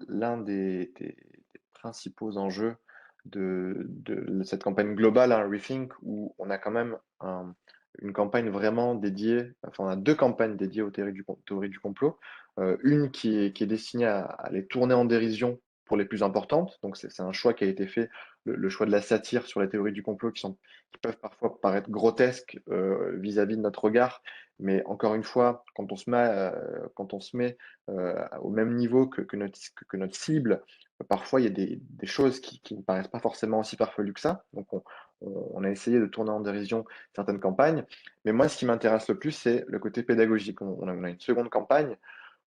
l'un des principaux enjeux de cette campagne globale, hein, Rethink, où on a quand même une campagne vraiment dédiée, enfin, on a deux campagnes dédiées aux théories du complot. Une qui est destinée à les tourner en dérision pour les plus importantes. Donc, c'est un choix qui a été fait, le choix de la satire sur les théories du complot qui peuvent parfois paraître grotesques vis-à-vis de notre regard. Mais encore une fois, quand on se met au même niveau que notre cible, parfois il y a des choses qui ne paraissent pas forcément aussi farfelues que ça. Donc on a essayé de tourner en dérision certaines campagnes. Mais moi, ce qui m'intéresse le plus, c'est le côté pédagogique. On a une seconde campagne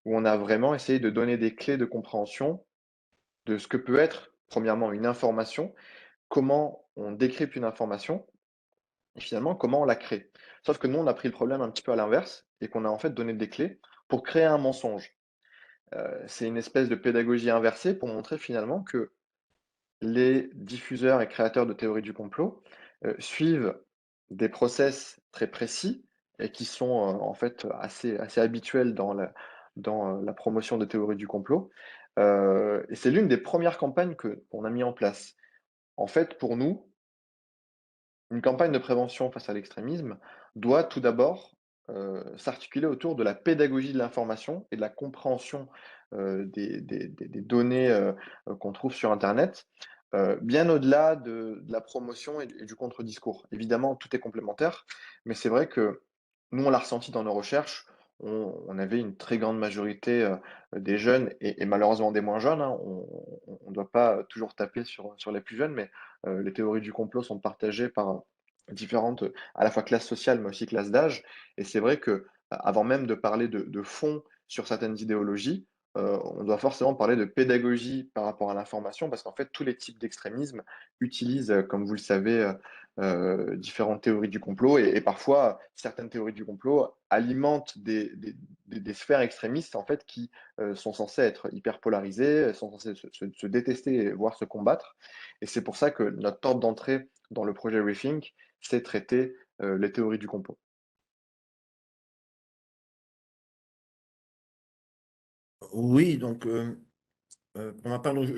où on a vraiment essayé de donner des clés de compréhension de ce que peut être, premièrement, une information, comment on décrypte une information, et finalement, comment on la crée. Sauf que nous, on a pris le problème un petit peu à l'inverse, et qu'on a en fait donné des clés pour créer un mensonge. C'est une espèce de pédagogie inversée pour montrer finalement que les diffuseurs et créateurs de théories du complot suivent des process très précis et qui sont en fait assez habituels dans la promotion de théories du complot. Et c'est l'une des premières campagnes qu'on a mis en place. En fait, pour nous, une campagne de prévention face à l'extrémisme doit tout d'abord s'articuler autour de la pédagogie de l'information et de la compréhension des données qu'on trouve sur Internet, bien au-delà de la promotion et du contre-discours. Évidemment, tout est complémentaire, mais c'est vrai que nous, on l'a ressenti dans nos recherches. On avait une très grande majorité des jeunes et malheureusement des moins jeunes, hein. On ne doit pas toujours taper sur les plus jeunes, mais les théories du complot sont partagées par différentes, à la fois classes sociales, mais aussi classes d'âge. Et c'est vrai que, avant même de parler de fond sur certaines idéologies, on doit forcément parler de pédagogie par rapport à l'information, parce qu'en fait, tous les types d'extrémisme utilisent, comme vous le savez, différentes théories du complot, et parfois, certaines théories du complot alimentent des sphères extrémistes, en fait, qui sont censées être hyper polarisées, sont censées se détester, voire se combattre. Et c'est pour ça que notre porte d'entrée dans le projet Rethink, c'est traiter les théories du complot. Oui, donc pour ma part, donc,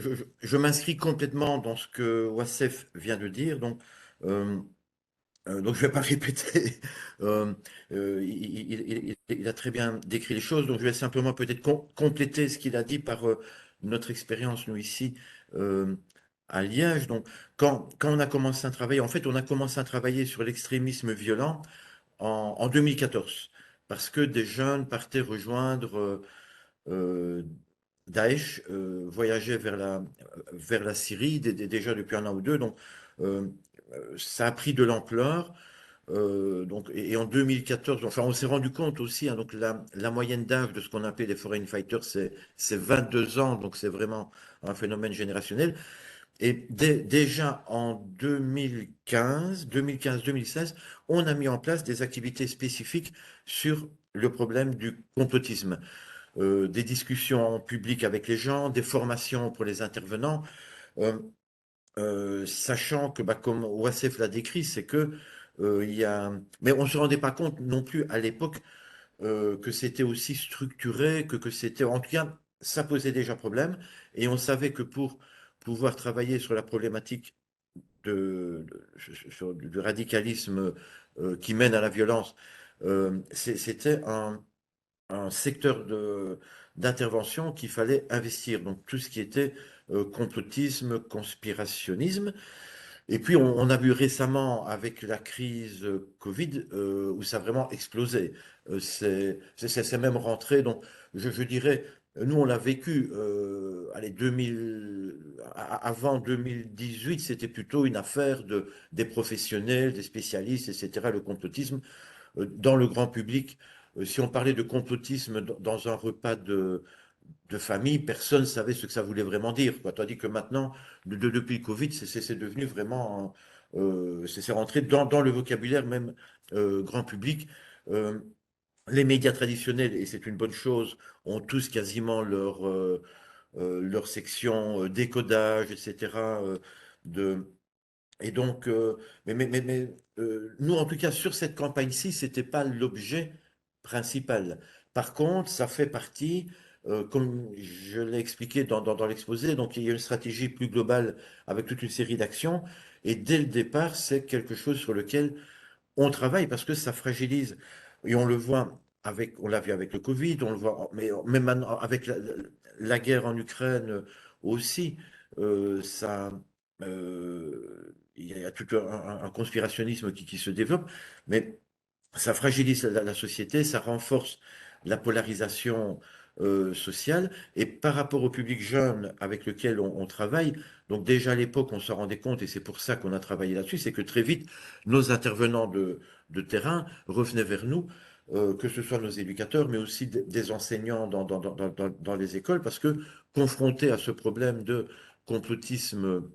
je m'inscris complètement dans ce que Wassef vient de dire. Donc, je ne vais pas répéter. Euh, il a très bien décrit les choses. Donc, je vais simplement peut-être compléter ce qu'il a dit par notre expérience, nous, ici, euh, à Liège. Donc, quand on a commencé à travailler, en fait, on a commencé à travailler sur l'extrémisme violent en 2014, parce que des jeunes partaient rejoindre Daesh, voyageaient vers la Syrie déjà depuis un an ou deux. Donc, euh, ça a pris de l'ampleur. Donc, et en 2014, enfin, on s'est rendu compte aussi, hein, donc la moyenne d'âge de ce qu'on appelle les foreign fighters, c'est 22 ans, donc c'est vraiment un phénomène générationnel. Et déjà en 2015-2016, on a mis en place des activités spécifiques sur le problème du complotisme. Des discussions en public avec les gens, des formations pour les intervenants. Euh, Sachant que, bah, comme Wassef l'a décrit, c'est que il y a... Mais on ne se rendait pas compte non plus à l'époque que c'était aussi structuré, que c'était... En tout cas, ça posait déjà problème. Et on savait que pour pouvoir travailler sur la problématique du radicalisme qui mène à la violence, c'était un secteur d'intervention qu'il fallait investir. Donc tout ce qui était complotisme, conspirationnisme. Et puis, on a vu récemment avec la crise Covid où ça a vraiment explosé. C'est même rentré. Donc, je dirais, nous, on l'a vécu. Allez, 2000, avant 2018, c'était plutôt une affaire des professionnels, des spécialistes, etc., le complotisme dans le grand public. si on parlait de complotisme dans un repas de famille, personne ne savait ce que ça voulait vraiment dire, quoi. Tandis que maintenant, depuis le Covid, c'est devenu vraiment, c'est rentré dans le vocabulaire même grand public. Euh, les médias traditionnels, et c'est une bonne chose, ont tous quasiment leur section décodage, etc. De, et donc, nous, en tout cas, sur cette campagne-ci, c'était pas l'objet principal. Par contre, ça fait partie, comme je l'ai expliqué dans l'exposé, donc il y a une stratégie plus globale avec toute une série d'actions. Et dès le départ, c'est quelque chose sur lequel on travaille parce que ça fragilise. Et on le voit avec, on l'a vu avec le Covid, on le voit, mais même maintenant avec la guerre en Ukraine aussi, ça, il y a tout un conspirationnisme qui se développe, mais ça fragilise la société, ça renforce la polarisation sociale. Et par rapport au public jeune avec lequel on travaille, donc déjà à l'époque, on s'en rendait compte, et c'est pour ça qu'on a travaillé là-dessus, c'est que très vite, nos intervenants de terrain revenaient vers nous, que ce soit nos éducateurs, mais aussi des enseignants dans les écoles, parce que confrontés à ce problème de complotisme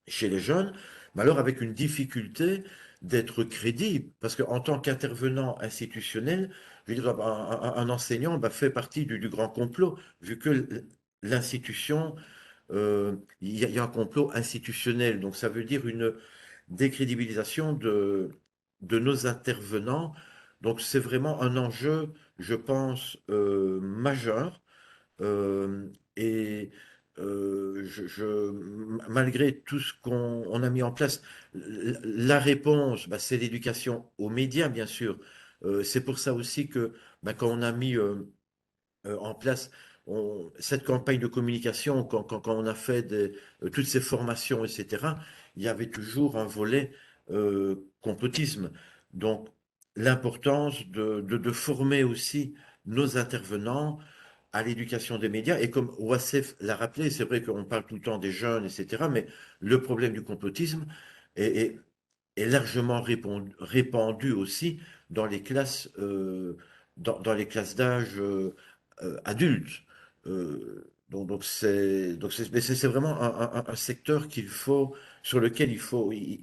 chez les jeunes, mais alors avec une difficulté d'être crédible, parce qu'en tant qu'intervenant institutionnel, je veux dire, un enseignant fait partie du grand complot, vu que l'institution, il y a un complot institutionnel, donc ça veut dire une décrédibilisation de nos intervenants. Donc c'est vraiment un enjeu, je pense, majeur euh, et malgré tout ce qu'on a mis en place, la réponse, c'est l'éducation aux médias, bien sûr. C'est pour ça aussi que quand on a mis en place cette campagne de communication, quand on a fait toutes ces formations, etc., il y avait toujours un volet complotisme. Donc, l'importance de former aussi nos intervenants à l'éducation des médias. Et comme Wassef l'a rappelé, c'est vrai qu'on parle tout le temps des jeunes, etc., mais le problème du complotisme est, est- est largement répandu aussi dans les classes, dans les classes d'âge adultes. Mais c'est vraiment un secteur sur lequel il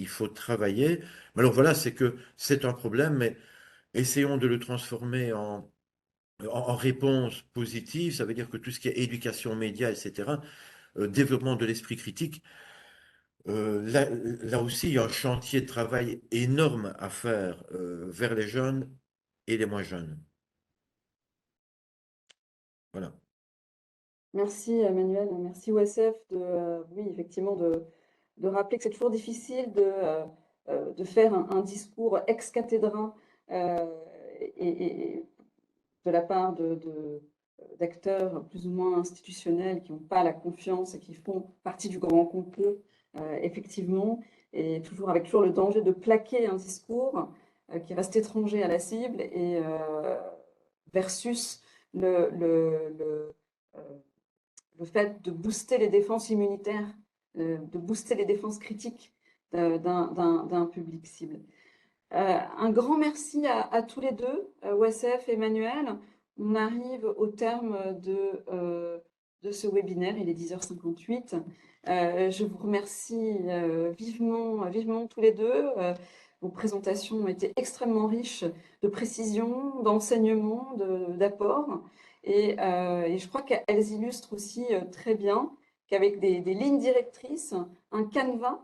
faut travailler. Mais alors voilà, c'est que c'est un problème, mais essayons de le transformer en réponse positive. Ça veut dire que tout ce qui est éducation média, etc., développement de l'esprit critique, là aussi, il y a un chantier de travail énorme à faire vers les jeunes et les moins jeunes. Voilà. Merci Emmanuel, merci OSF oui, effectivement, de rappeler que c'est toujours difficile de faire un discours ex cathedra et de la part d'acteurs plus ou moins institutionnels qui n'ont pas la confiance et qui font partie du grand complot, effectivement, et toujours avec toujours le danger de plaquer un discours qui reste étranger à la cible et versus euh, le fait de booster les défenses immunitaires, de booster les défenses critiques d'un public cible. Un grand merci à tous les deux, OSF et Emmanuel. On arrive au terme de ce webinaire, il est 10h58. Je vous remercie vivement tous les deux. Vos présentations ont été extrêmement riches de précisions, d'enseignements, d'apports. Et je crois qu'elles illustrent aussi très bien qu'avec des lignes directrices, un canevas,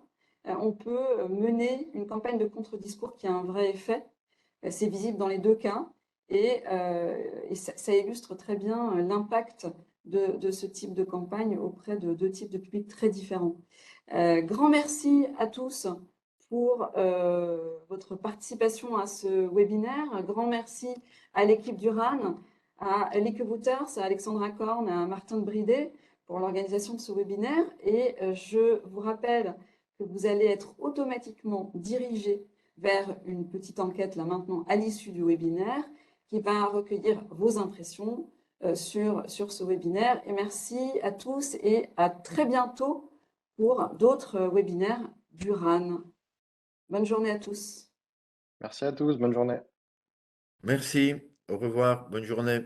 on peut mener une campagne de contre-discours qui a un vrai effet. C'est visible dans les deux cas et ça illustre très bien l'impact de ce type de campagne auprès de deux types de publics très différents. Grand merci à tous pour votre participation à ce webinaire. Grand merci à l'équipe du RAN, à Lieke Wouters, à Alexandra Korn, à Martin de Bridet pour l'organisation de ce webinaire. Et je vous rappelle que vous allez être automatiquement dirigé vers une petite enquête là maintenant à l'issue du webinaire qui va recueillir vos impressions sur ce webinaire. Et merci à tous et à très bientôt pour d'autres webinaires du RAN. Bonne journée à tous. Merci à tous, bonne journée. Merci. Au revoir, bonne journée.